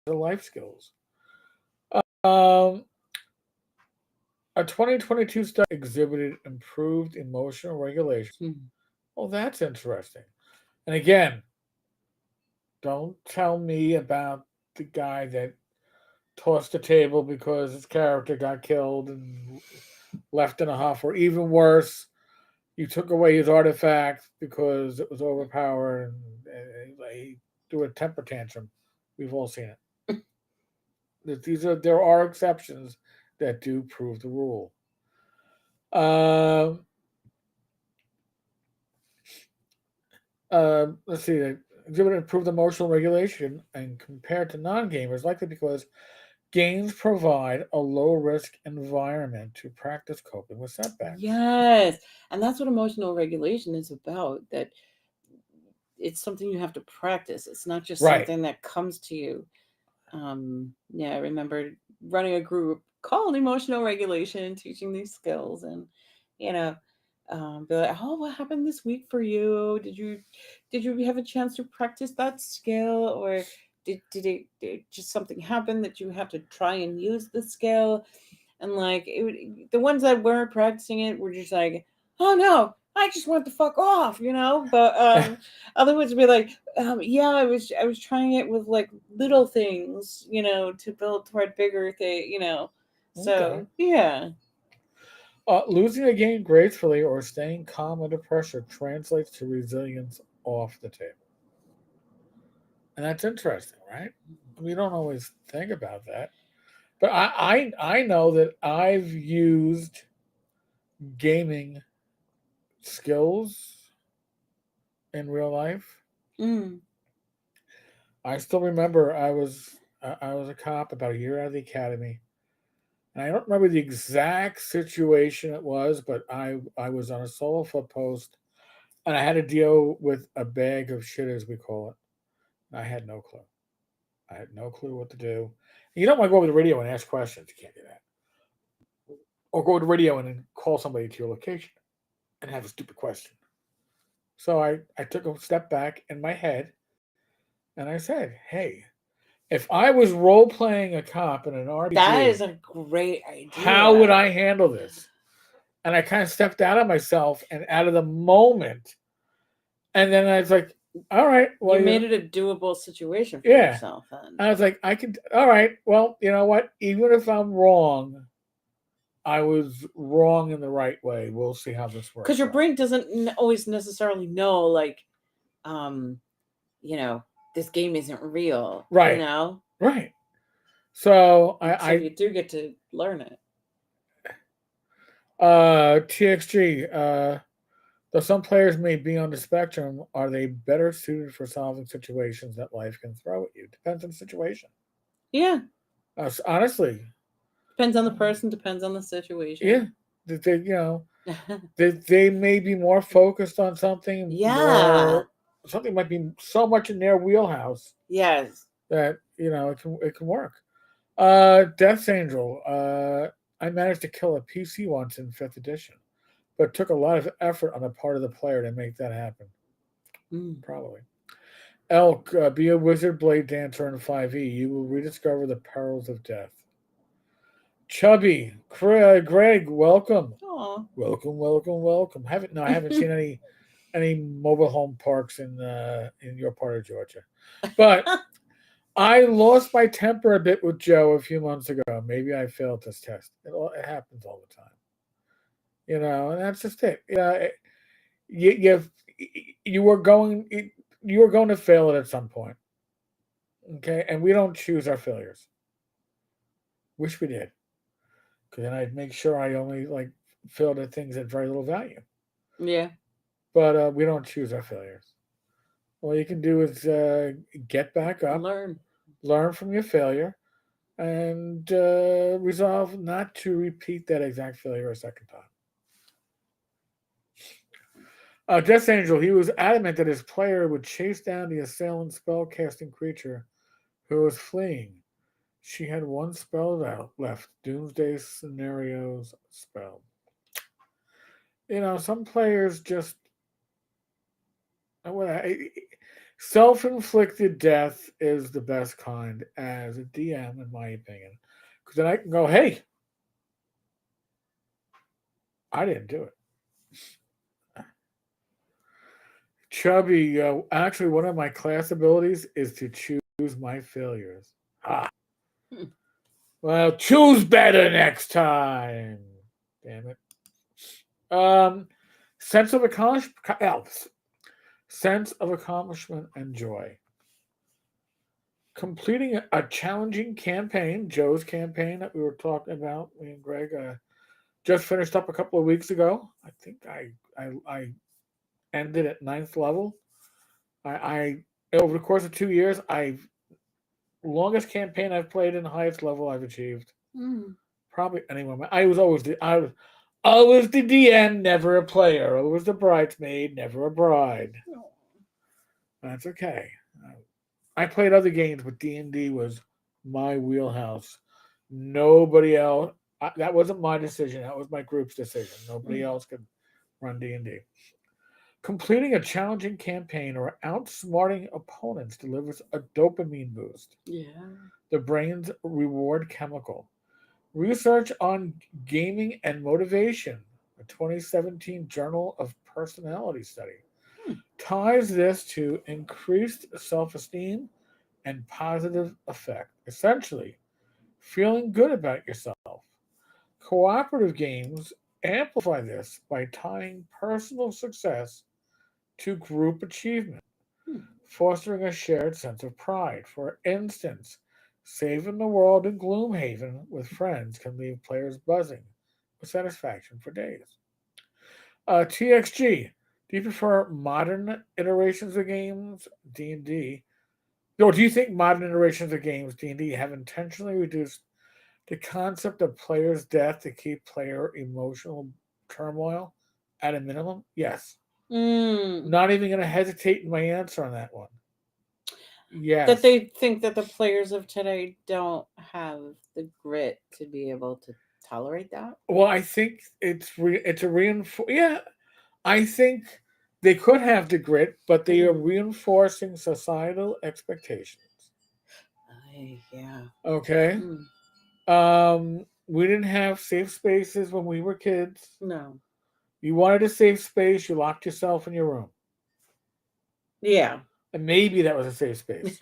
are life skills. Um, a 2022 study exhibited improved emotional regulation. Mm. Well, that's interesting. And again, don't tell me about the guy that tossed the table because his character got killed and left in a huff, or even worse, you took away his artifact because it was overpowered and he threw a temper tantrum. We've all seen it. There are exceptions that do prove the rule. Um, let's see. Exhibit improved emotional regulation and compared to non-gamers, likely because games provide a low-risk environment to practice coping with setbacks. Yes. And that's what emotional regulation is about. That it's something you have to practice. It's not just Right. something that comes to you. Yeah, I remember running a group called emotional regulation, teaching these skills, and you know, be like, oh, what happened this week for you? Did you have a chance to practice that skill, or did just something happen that you have to try and use the skill? And like the ones that weren't practicing it were just like, oh no, I just want to fuck off, But other ones would be like, yeah, I was trying it with like little things, to build toward bigger thing. Okay. So yeah. Losing a game gracefully or staying calm under pressure translates to resilience off the table. And that's interesting, right? We don't always think about that. But I know that I've used gaming skills in real life. Mm. I still remember I was a cop about a year out of the academy, and I don't remember the exact situation it was, but I was on a solo foot post, and I had to deal with a bag of shit, as we call it. And I had no clue. I had no clue what to do. And you don't want to go over the radio and ask questions. You can't do that. Or go to the radio and then call somebody to your location and have a stupid question. So I took a step back in my head and I said, hey, if I was role playing a cop in an That is RPG, a great how would idea. I handle this? And I kind of stepped out of myself and out of the moment. And then I was like, all right, well, You made it a doable situation for yeah. yourself then. I was like, all right, well, you know what? Even if I'm wrong, I was wrong in the right way. We'll see how this Because works your out. brain doesn't always necessarily know, like, um, you know, this game isn't real, Right, right. So until you do get to learn it. TXG, though some players may be on the spectrum, are they better suited for solving situations that life can throw at you? Depends on the situation. Yeah. Honestly, Depends on the person, depends on the situation. yeah. They, they may be more focused on something Yeah. more. Something might be so much in their wheelhouse Yes. that it can work. Death Angel. I managed to kill a PC once in 5th edition, but it took a lot of effort on the part of the player to make that happen. Mm. Probably. Elk, be a wizard blade dancer in 5e. You will rediscover the perils of death. Chubby, Greg, welcome. Oh, Welcome, welcome, welcome. Haven't no, I haven't seen any mobile home parks in your part of Georgia, but I lost my temper a bit with Joe a few months ago. Maybe I failed this test. It happens all the time, and that's just it. You you were going you were going to fail it at some point, okay? And we don't choose our failures. Wish we did, because then I'd make sure I only like failed at things at very little value. yeah. But we don't choose our failures. All you can do is get back up, Learn. learn from your failure, and resolve not to repeat that exact failure a second time. Death Angel, he was adamant that his player would chase down the assailant spell-casting creature who was fleeing. She had one spell out left, Doomsday Scenarios spell. Some players just self-inflicted death is the best kind as a DM, in my opinion, because then I can go, "Hey, I didn't do it." Chubby, actually, one of my class abilities is to choose my failures. Ah, Hmm. well, choose better next time. Damn it. Um, sense of sense of accomplishment and joy. Completing a challenging campaign, Joe's campaign that we were talking about, me and Greg just finished up a couple of weeks ago. I think I ended at ninth level. I over the course of 2 years, I've longest campaign I've played and the highest level I've achieved. Mm. Probably anyone. I was the DM, never a player. I was the bridesmaid, never a bride. That's okay. I played other games, but D&D was my wheelhouse. Nobody else. That wasn't my decision. That was my group's decision. Nobody Mm. else could run D&D. Completing a challenging campaign or outsmarting opponents delivers a dopamine boost, Yeah. the brain's reward chemical. Research on gaming and motivation, a 2017 Journal of Personality study, Hmm. ties this to increased self esteem and positive effect. Essentially, feeling good about yourself. Cooperative games amplify this by tying personal success to group achievement, Hmm. fostering a shared sense of pride. For instance, saving the world in Gloomhaven with friends can leave players buzzing with satisfaction for days. TXG, do you prefer modern iterations of games, D&D? Or do you think modern iterations of games, D&D, have intentionally reduced the concept of player's death to keep player emotional turmoil at a minimum? Yes. Mm. Not even going to hesitate in my answer on that one. That Yes. they think that the players of today don't have the grit to be able to tolerate that. Well, I think it's a reinforce. Yeah, I think they could have the grit, but they are Mm. reinforcing societal expectations. Yeah. Okay. Mm. We didn't have safe spaces when we were kids. No. You wanted a safe space, you locked yourself in your room. Yeah. And maybe that was a safe space.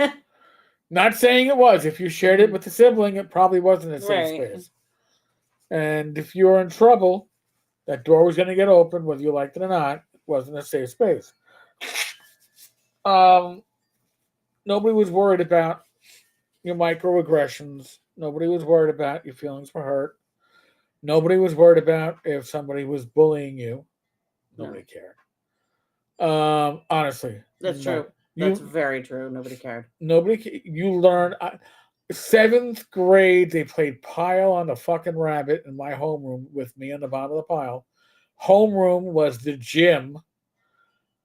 Not saying it was. If you shared it Hmm. with a sibling, it probably wasn't a safe Right. space. And if you were in trouble, that door was going to get open, whether you liked it or not. It wasn't a safe space. Um, Nobody was worried about your microaggressions. Nobody was worried about your feelings were hurt. Nobody was worried about if somebody was bullying you. No. Nobody cared. Honestly, That's no. true. That's You very true. Nobody cared. You learn. Seventh grade, they played pile on the fucking rabbit in my homeroom with me on the bottom of the pile. Homeroom was the gym.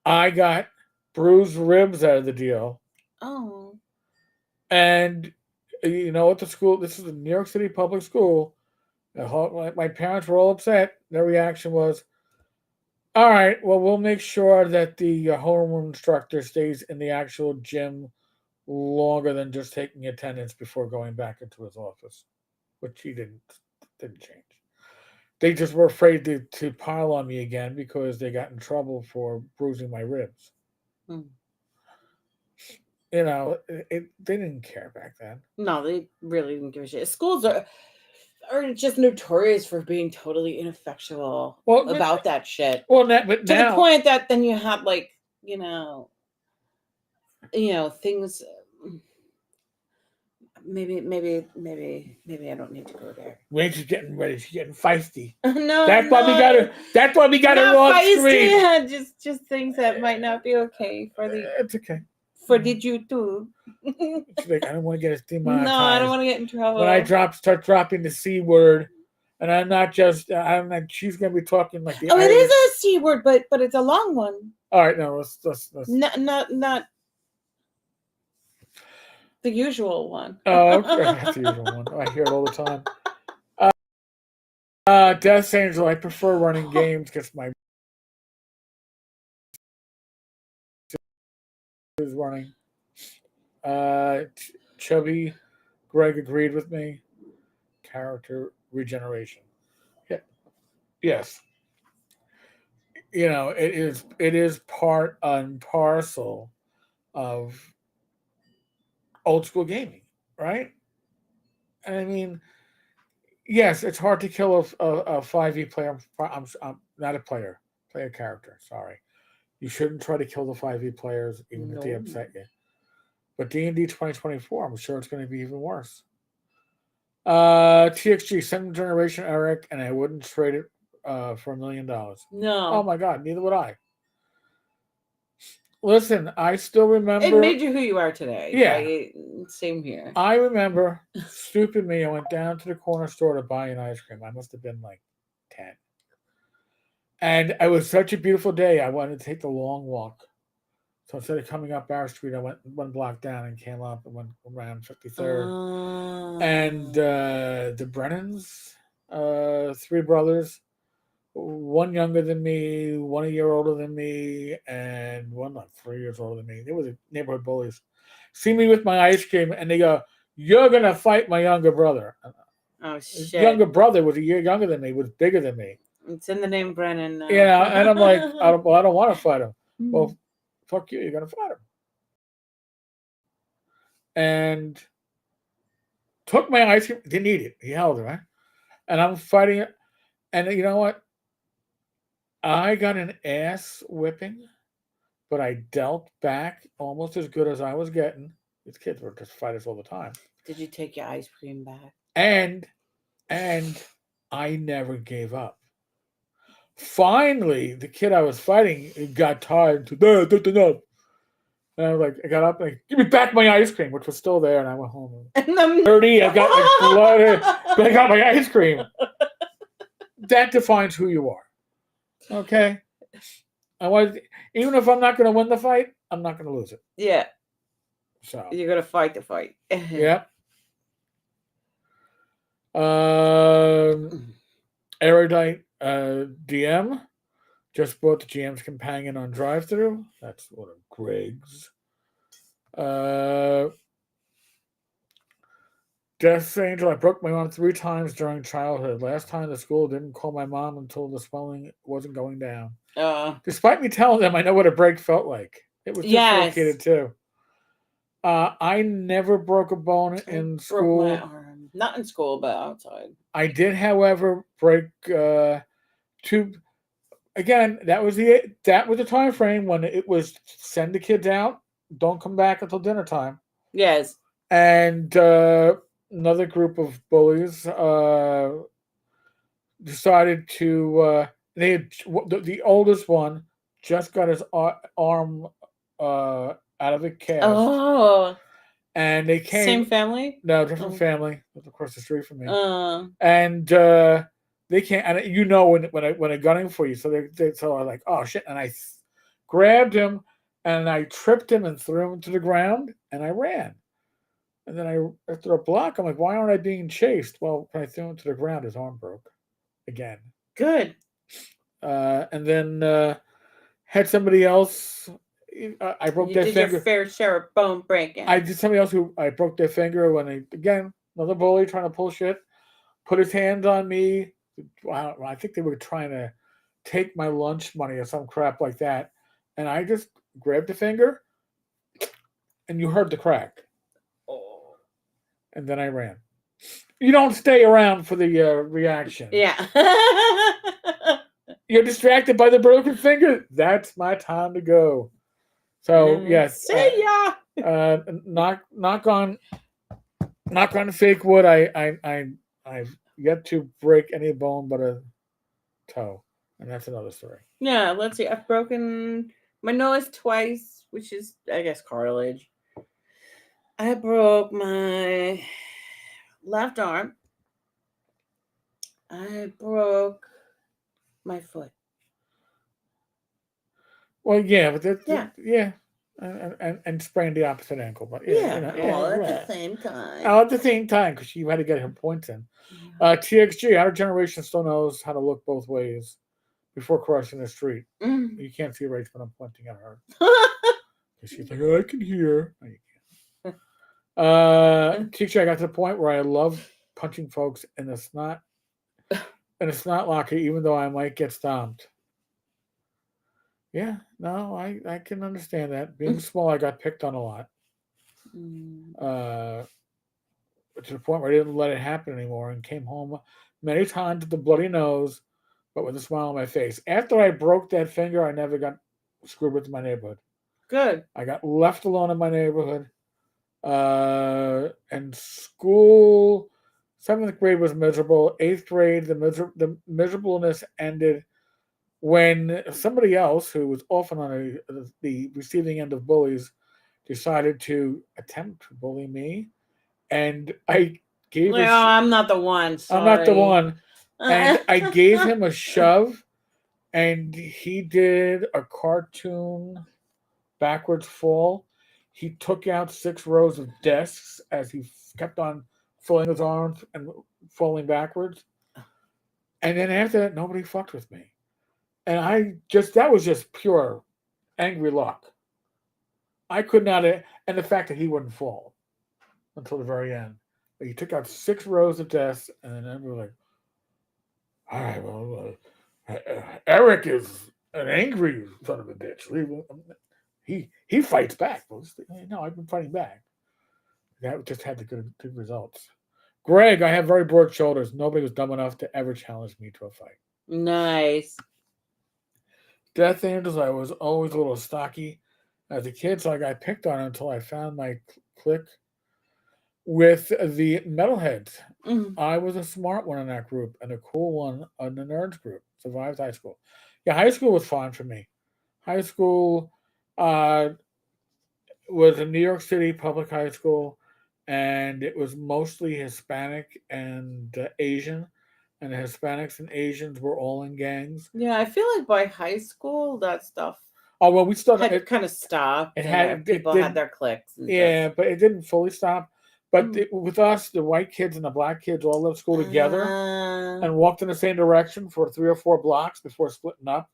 I got bruised ribs out of the deal. Oh. And at the school, this is a New York City public school. My parents were all upset. Their reaction was, All right. Well, we'll make sure that the homeroom instructor stays in the actual gym longer than just taking attendance before going back into his office, which he didn't change. They just were afraid to pile on me again because they got in trouble for bruising my ribs. Hmm. They didn't care back then. No, they really didn't give a shit. Schools are just notorious for being totally ineffectual Well, about that shit. but To the now, point that then you have like, things. Maybe I don't need to go there. Rachel's getting ready. She's getting feisty. No, That's I'm why we not. got her. That's why we got her Not on feisty. screen. Just things that might not be okay It's okay. for the YouTube. She's like, I don't want to get us No, I don't demonetized. want to get in trouble. When I start dropping the C word, and I'm not just, I'm not. She's gonna be talking like the. Oh, it Irish. is a C word, but it's a long one. All right, no, let's. Not the usual one. Oh, that's the usual one. I hear it all the time. Death Angel. I prefer running games because my is running. Chubby Greg agreed with me. Character regeneration. Yeah. Yes. It is part and parcel of old school gaming, right? I mean, yes, it's hard to kill a 5e player. I'm not a player character. Sorry, you shouldn't try to kill the 5e players, even if they No. upset you. But D&D 2024, I'm sure it's going to be even worse. TXG, second generation Eric, and I wouldn't trade it for $1 million. No. Oh my God, neither would I. Listen, I still remember. It made you who you are today. Yeah. Same here. I remember, stupid me, I went down to the corner store to buy an ice cream. I must have been like 10. And it was such a beautiful day, I wanted to take the long walk. So instead of coming up our street, I went one block down and came up and went around 53rd. And the Brennans, three brothers, one younger than me, one a year older than me, and one like 3 years older than me. They were the neighborhood bullies. See me with my ice cream, and they go, "You're gonna fight my younger brother." Oh His shit! younger brother was a year younger than me, was bigger than me. It's in the name Brennan now. And I'm like, I don't want to fight him. Well, fuck you, you're gonna fight him. And took my ice cream, didn't eat it. He held it, right? And I'm fighting it. And you know what? I got an ass whipping, but I dealt back almost as good as I was getting. These kids were just fighters all the time. Did you take your ice cream back? And I never gave up. Finally, the kid I was fighting got tired. That's enough. And I was like, I got up and I, give me back my ice cream, which was still there, and I went home. Dirty, I got like blood, but I got my ice cream. That defines who you are. Okay? Even if I'm not going to win the fight, I'm not going to lose it. Yeah. So you're going to fight the fight. Yeah. Erudite DM just bought the GM's companion on drive-thru. That's one of Greg's. Death Angel, I broke my arm 3 times during childhood. Last time the school didn't call my mom until the swelling wasn't going down. Despite me telling them I know what a break felt like. It was dislocated too. I never broke a bone in school. Broke my arm. Not in school, but outside. I did, however, break 2. Again, that was the time frame when it was send the kids out, don't come back until dinner time. Yes. And another group of bullies decided to. They had, the oldest one just got his arm out of a cast. Oh. And they came. Same family? No, different family. Across the street from me. And they can't. And when I got him for you, so they so I like, oh shit, and I grabbed him and I tripped him and threw him to the ground and I ran. And then after a block, I'm like, why aren't I being chased? Well, when I threw him to the ground, his arm broke again. Good. And then had somebody else. I broke You their did your finger. fair share of bone I breaking. did somebody else who I broke their finger when they again another bully trying to pull shit. Put his hands on me. I think they were trying to take my lunch money or some crap like that, and I just grabbed the finger, and you heard the crack, Oh. and then I ran. You don't stay around for the reaction. Yeah. You're distracted by the broken finger. That's my time to go. So yes, See ya. knock on fake wood. I've yet to break any bone but a toe, and that's another story. Yeah, let's see. I've broken my nose twice, which is, I guess, cartilage. I broke my left arm. I broke my foot. Well, yeah, but Yeah. yeah, and sprained the opposite ankle, but yeah, Yeah. All at the same time. all at the same time because she had to get her points in. TXG, our generation still knows how to look both ways before crossing the street. Mm. You can't see Rach when I'm pointing at her because she's like, oh, I can hear. No, you can't. Teacher, I got to the point where I love punching folks in a snot locker, even though I might get stomped. Yeah, no, I can understand that. Being small, I got picked on a lot. Uh, to the point where I didn't let it happen anymore and came home many times with a bloody nose, but with a smile on my face. After I broke that finger, I never got screwed with in my neighborhood. Good. I got left alone in my neighborhood. And school, seventh grade was miserable. Eighth grade, the miserableness ended when somebody else who was often on the receiving end of bullies decided to attempt to bully me, and I gave a. Well, I'm not the one. I'm not the Sorry. one, and I gave him a shove, and he did a cartoon backwards fall. He took out 6 rows of desks as he kept on falling his arms and falling backwards. And then after that, nobody fucked with me. And that was just pure angry luck. I could not, and the fact that he wouldn't fall until the very end. But he took out 6 rows of desks, and then we were like, all right, well, Eric is an angry son of a bitch. He fights back. Well, no, I've been fighting back. That just had the good results. Greg, I have very broad shoulders. Nobody was dumb enough to ever challenge me to a fight. Nice. Death Angels, I was always a little stocky as a kid, so I got picked on until I found my clique with the metalheads. I was a smart one in that group and a cool one in the nerds group. Survived high school. Yeah, high school was fine for me. High school uh, was a New York City public high school, and it was mostly Hispanic and Asian. And the Hispanics and Asians were all in gangs. Yeah, I feel like by high school that stuff Oh well, we started. had kind of stopped. It had people it had their cliques. And yeah, just... but it didn't fully stop. But with us, the white kids and the black kids all left school together and walked in the same direction for 3 or 4 blocks before splitting up.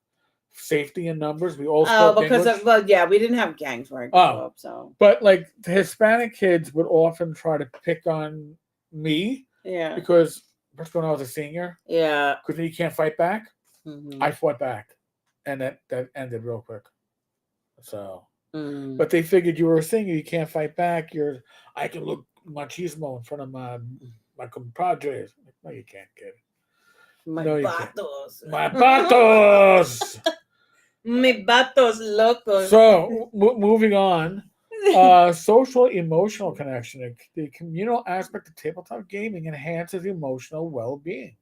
Safety in numbers. We all spoke because English. yeah, we didn't have gangs where I grew up. So, but like the Hispanic kids would often try to pick on me. Yeah. Because first when I was a senior. Yeah. Because you can't fight back. I fought back, and that ended real quick. So. But they figured you were a senior, you can't fight back. I can look machismo in front of my compadres. No, you can't, kid. My no, vatos. My vatos. Mi vatos locos. So, moving on. Social emotional connection. The communal aspect of tabletop gaming enhances emotional well-being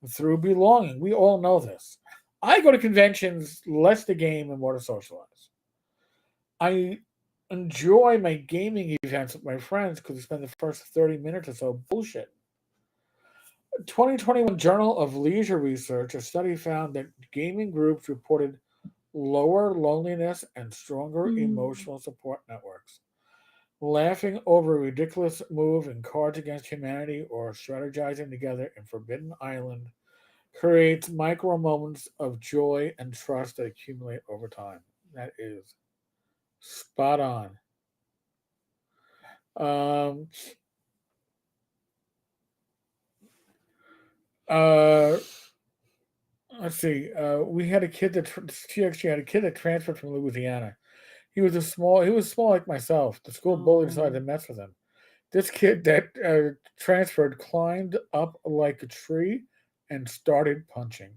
through belonging. We all know this. I go to conventions less to game and more to socialize. I enjoy my gaming events with my friends because we spend the first 30 minutes or so bullshit. 2021 Journal of Leisure Research, a study found that gaming groups reported lower loneliness and stronger emotional support networks. Laughing over a ridiculous move in Cards Against Humanity or strategizing together in Forbidden Island creates micro moments of joy and trust that accumulate over time. That is spot on. Um, uh, let's see. We had a kid that she actually had a kid that transferred from Louisiana. He was small like myself. The school bully decided to Oh. mess with him. This kid that transferred climbed up like a tree and started punching.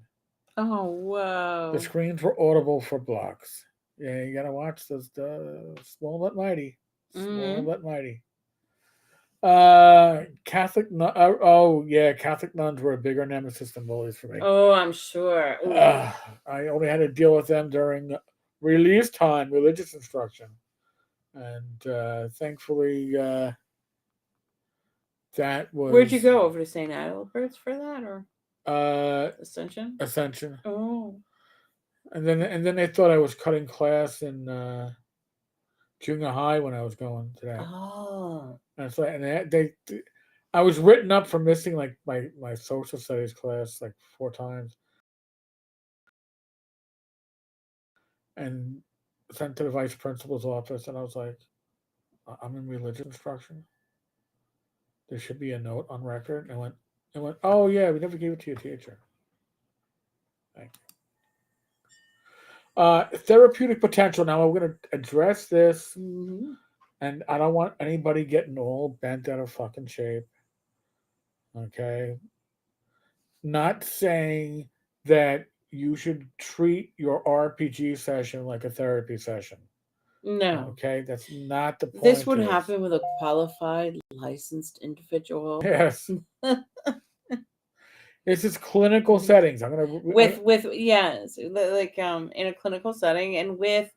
Oh, The whoa. screams were audible for blocks. Yeah, you gotta watch those. Small but mighty, small Mm-hmm. but mighty. Catholic. Oh yeah, Catholic nuns were a bigger nemesis than bullies for me. Oh, I'm sure. Oof. Uh, I only had to deal with them during release time, religious instruction, and thankfully that Where'd you was go over to St. Adalbert's for that or uh, Ascension? Ascension. Oh. And then they thought I was cutting class in junior high when I was going today. Oh. And it's like, and I was written up for missing like my social studies class like 4 times, and sent to the vice principal's office. And I was like, I'm in religious instruction. There should be a note on record. And went, oh yeah, we never gave it to your teacher. Thank you. Therapeutic potential. Now I'm going to address this, Mm-hmm. and I don't want anybody getting all bent out of fucking shape. Okay, not saying that you should treat your RPG session like a therapy session. No. Okay, that's not the This point would to this. happen with a qualified, licensed individual. Yes, this is clinical Mhm. settings. I'm gonna. With yes, like in a clinical setting and with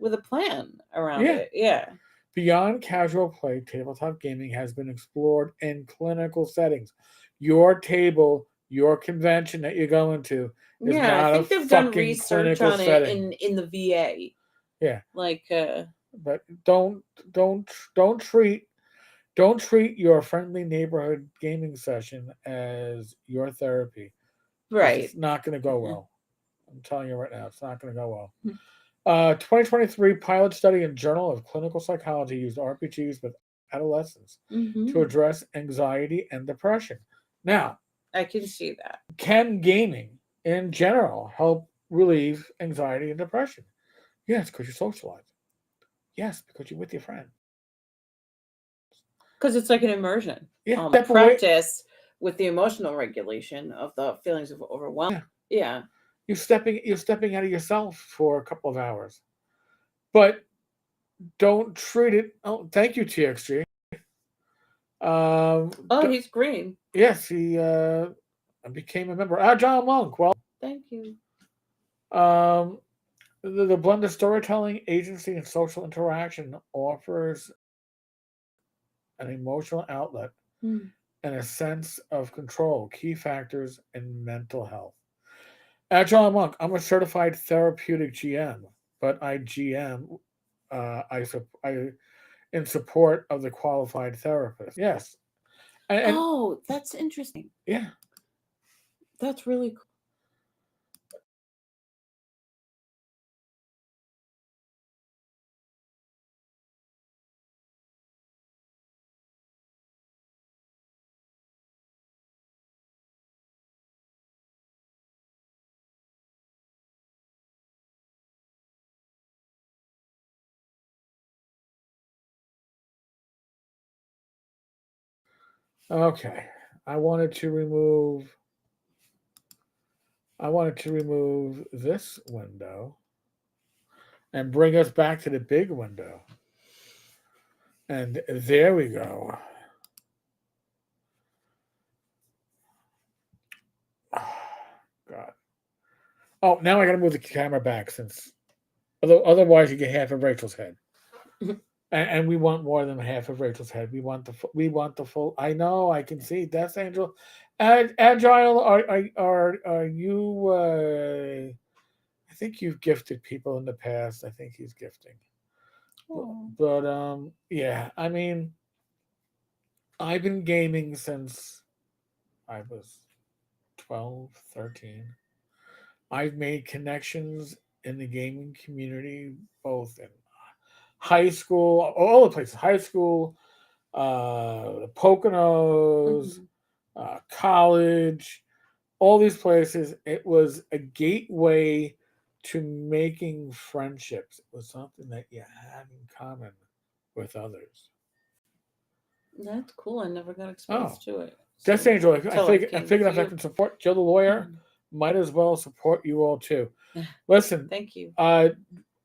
a plan around Yeah. it. Yeah. Beyond casual play, tabletop gaming has been explored in clinical settings. Your table, your convention that you're going to, is Yeah, I not a think they've done fucking research clinical on it setting. in the VA. Yeah, Like but don't don't treat don't treat your friendly neighborhood gaming session as your therapy, because right. it's not going to go Mhm. well. I'm telling you right now, it's not going to go well. 2023 pilot study in Journal of Clinical Psychology used RPGs with adolescents to Mhm. address anxiety and depression. Now, I can see that. can gaming in general help relieve anxiety and depression? Yes, because you're socializing. Yes, because you're with your friends. Because it's like an immersion, Yeah, a step away. practice with the emotional regulation of the feelings of overwhelm. Yeah, Yeah. you're stepping out of yourself for a couple of hours, but don't treat it. Oh, thank you, TXG. Um, Oh, d- he's green. yes, he became a member. Agile Monk. Welcome. Thank you. Um, the blend of storytelling, agency, and social interaction offers an emotional outlet Mm. and a sense of control, key factors in mental health. Agile Monk, I'm a certified therapeutic GM, but I GM, I in support of the qualified therapist. Yes, and Oh, that's interesting. yeah, That's really cool. okay. I wanted to remove. I wanted to remove this window and bring us back to the big window. And there we go. God. Oh, now I got to move the camera back since otherwise you get half of Rachel's head, and we want more than half of Rachel's head. We want the full. I know. I can see Death Angel. Agile. Are you? I think you've gifted people in the past. I think he's gifting. But, Oh. but yeah. I mean, I've been gaming since I was 12, 13. I've made connections in the gaming community, both in high school, all the places, high school, the Poconos, Mhm. college, all these places. It was a gateway to making friendships. It was something that you had in common with others. That's cool. I never got Oh, exposed to it. Death So Angel, till I I came figured to if I you. can support Joe the lawyer, Mhm. might as well support you all too. Listen, Thank you. uh,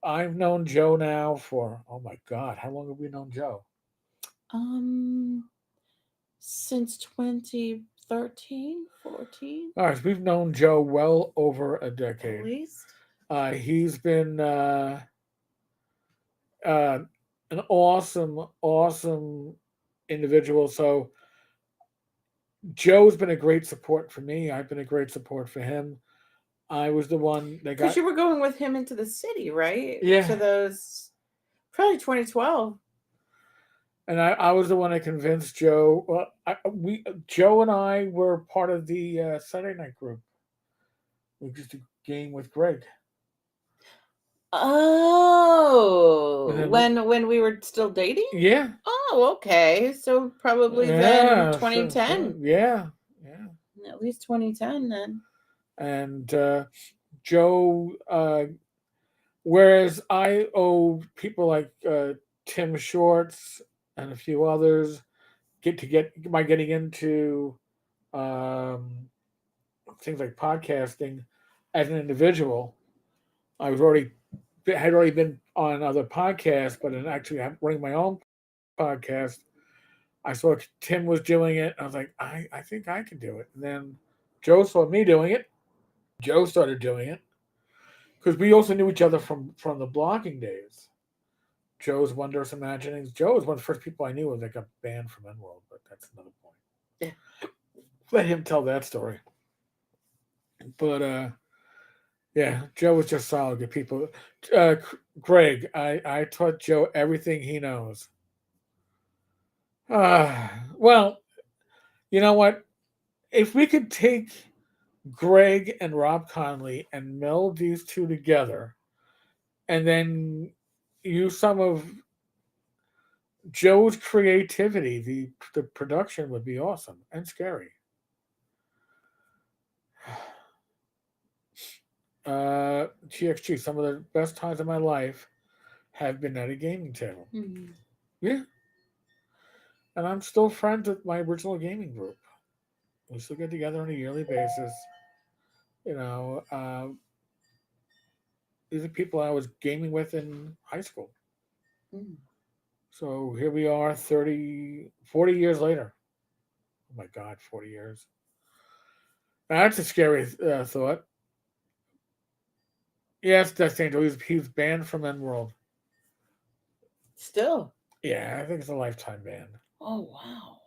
I've known Joe now for, oh my God, how long have we known Joe? Um, since 2013, 14, All right, we've known Joe well over a at decade. least. He's been uh, an awesome, awesome individual. So Joe's been a great support for me. I've been a great support for him. I was the one that Because got, you were going with him into the city, right? To yeah, those, probably 2012. and I was the one that convinced Joe. Well, Joe and I were part of the Sunday night group. We used to game with Greg, and Oh, then when we were still dating? yeah, Oh, okay. So probably then yeah, so 2010. yeah, yeah, At least 2010 then. and Joe. Whereas I owe people like Tim Shorts and a few others get by getting into um, things like podcasting as an individual. I was already had already been on other podcasts, but in actually running my own podcast, I saw Tim was doing it. I was like, I think I can do it. And then Joe saw me doing it. Joe started doing it because we also knew each other from the blogging days. Joe's Wondrous Imaginings. Joe was one of the first people I knew that got banned from Enworld, but that's another point. Yeah. Let him tell that story. But yeah, Joe was just solid. Good people. Uh, Greg, I taught Joe everything he knows. Well, you know what? If we could take Greg and Rob Conley and meld these two together, and then use some of Joe's creativity, the production would be awesome and scary. TXG, some of the best times of my life have been at a gaming table. Mhm. Yeah, and I'm still friends with my original gaming group. We still get together on a yearly basis. You know, these are people I was gaming with in high school. Mm. So here we are 30, 40 years later. Oh my God, 40 years. Now, that's a scary thought. Yes, Death Angel. He's banned from Enworld. Still. Yeah, I think it's a lifetime ban. Oh, wow.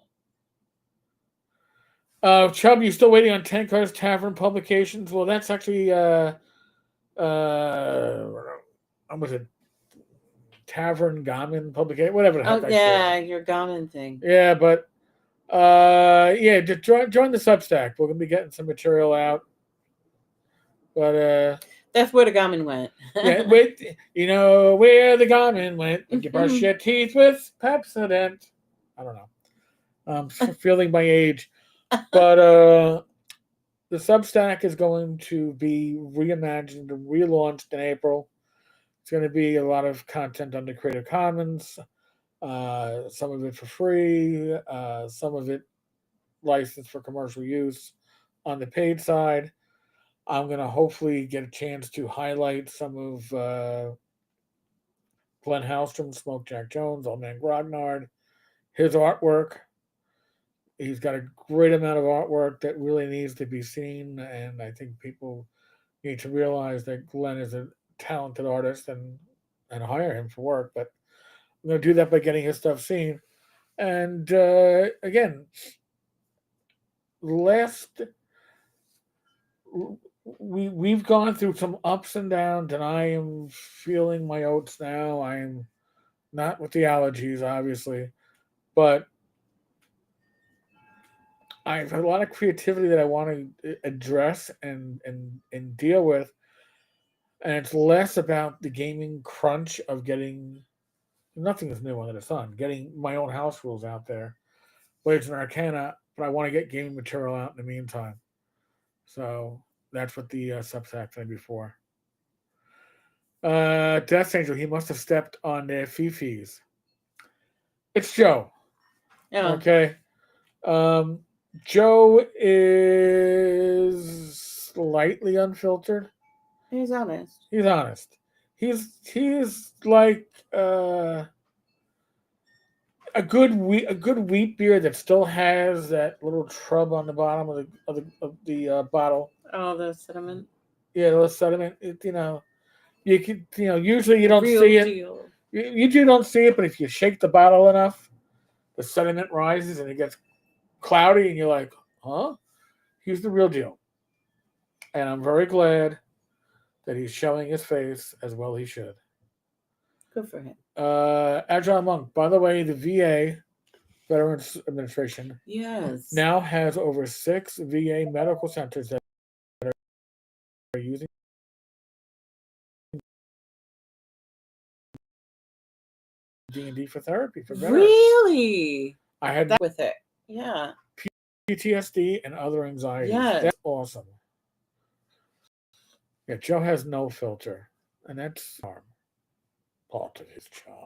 Chubb, you still waiting on Tenkar's Tavern publications? Well, that's actually what was it? Tavern Gamin publication, whatever the heck Oh, I say it. yeah, your Garmin thing. Yeah, but yeah, just join the Substack. We're gonna be getting some material out. But That's where the Garmin went. yeah, wait, you know where the Gamin went when you brush your teeth with Pepsodent. I don't know. I'm feeling my age, but the Substack is going to be reimagined and relaunched in April. It's going to be a lot of content under Creative Commons, some of it for free, some of it licensed for commercial use on the paid side. I'm going to hopefully get a chance to highlight some of Glenn Hallstrom, Smoke Jack Jones, Old Man Grognard, his artwork. He's got a great amount of artwork that really needs to be seen, and I think people need to realize that Glenn is a talented artist and hire him for work. But I'm going to do that by getting his stuff seen. And again, last we've gone through some ups and downs, and I am feeling my oats now. I'm not with the allergies, obviously, but I have a lot of creativity that I want to address and deal with, and it's less about the gaming crunch of getting nothing is new under the sun. Getting my own house rules out there, Blades and Arcana, but I want to get gaming material out in the meantime. So that's what the Substack thing before. Death Angel, he must have stepped on their fifis. It's Joe. Yeah, Okay. Um, Joe is slightly unfiltered. he's honest. He's honest. He's like uh, a good wheat beer that still has that little trub on the bottom of the bottle. Oh, the cinnamon. Yeah, the little sediment. You can usually you The don't real see it. deal. You do don't see it, but if you shake the bottle enough, the sediment rises and it gets cloudy, and you're like, huh? He's the real deal. And I'm very glad that he's showing his face as well he should. Good for him. Agile Monk, by the way, the VA, Veterans Administration, Yes. now has over 6 VA medical centers that are using D&D for therapy for veterans. Really? I had That with it. Yeah. PTSD and other anxieties. Yes. That's awesome. Yeah, Joe has no filter, and that's part of his charm.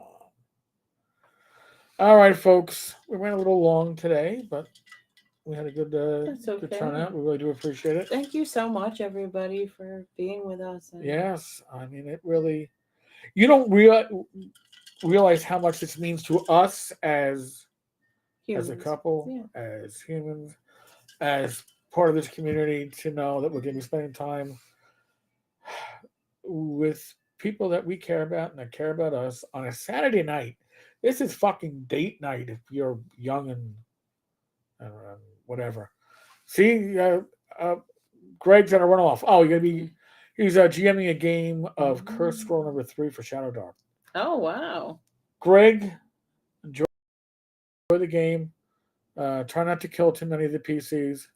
All right, folks, we went a little long today, but we had a good That's good okay. turnout. We really do appreciate it. Thank you so much, everybody, for being with us. And Yes, I mean it really. You don't realize how much this means to us as humans. a couple, Yeah. as humans, as part of this community to know that we're going to be spending time with people that we care about and that care about us on a Saturday night. This is fucking date night if you're young and whatever. See, Greg's gonna run off. Oh, he's GMing a game of Curse Scroll number 3 for Shadow Dark. Oh, wow. Greg, enjoy the game. Try not to kill too many of the PCs.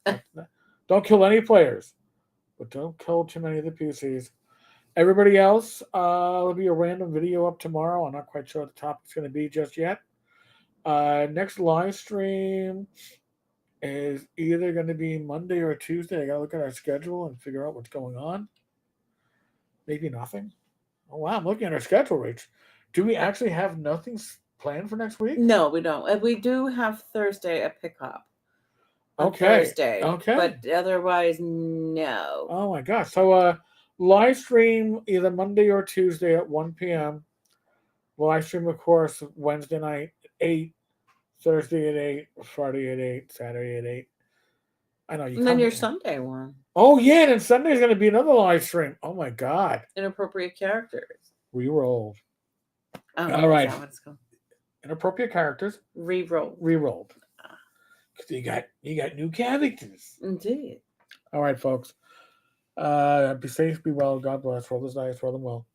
Don't kill any players, but don't kill too many of the PCs. Everybody else, there'll be a random video up tomorrow. I'm not quite sure what the topic's going to be just yet. Next live stream is either going to be Monday or Tuesday. I got to look at our schedule and figure out what's going on. Maybe nothing. Oh, wow. I'm looking at our schedule, Rach. Do we actually have nothing planned for next week? No, we don't. And we do have Thursday a pickup. Okay. Thursday. Okay. But otherwise, no. Oh, my gosh. So, live stream either Monday or Tuesday at 1 p.m. Live stream, of course, Wednesday night at 8, Thursday at 8, Friday at 8, Saturday at 8. I know you. And then your Sunday one. Oh yeah, and Sunday's going to be another live stream. Oh my god. Inappropriate characters. Rerolled. Oh, all right. Is that what it's called? Inappropriate characters. Rerolled. Because you got new characters. Indeed. All right, folks. Be safe, be well. God bless. Roll this dice, roll them well.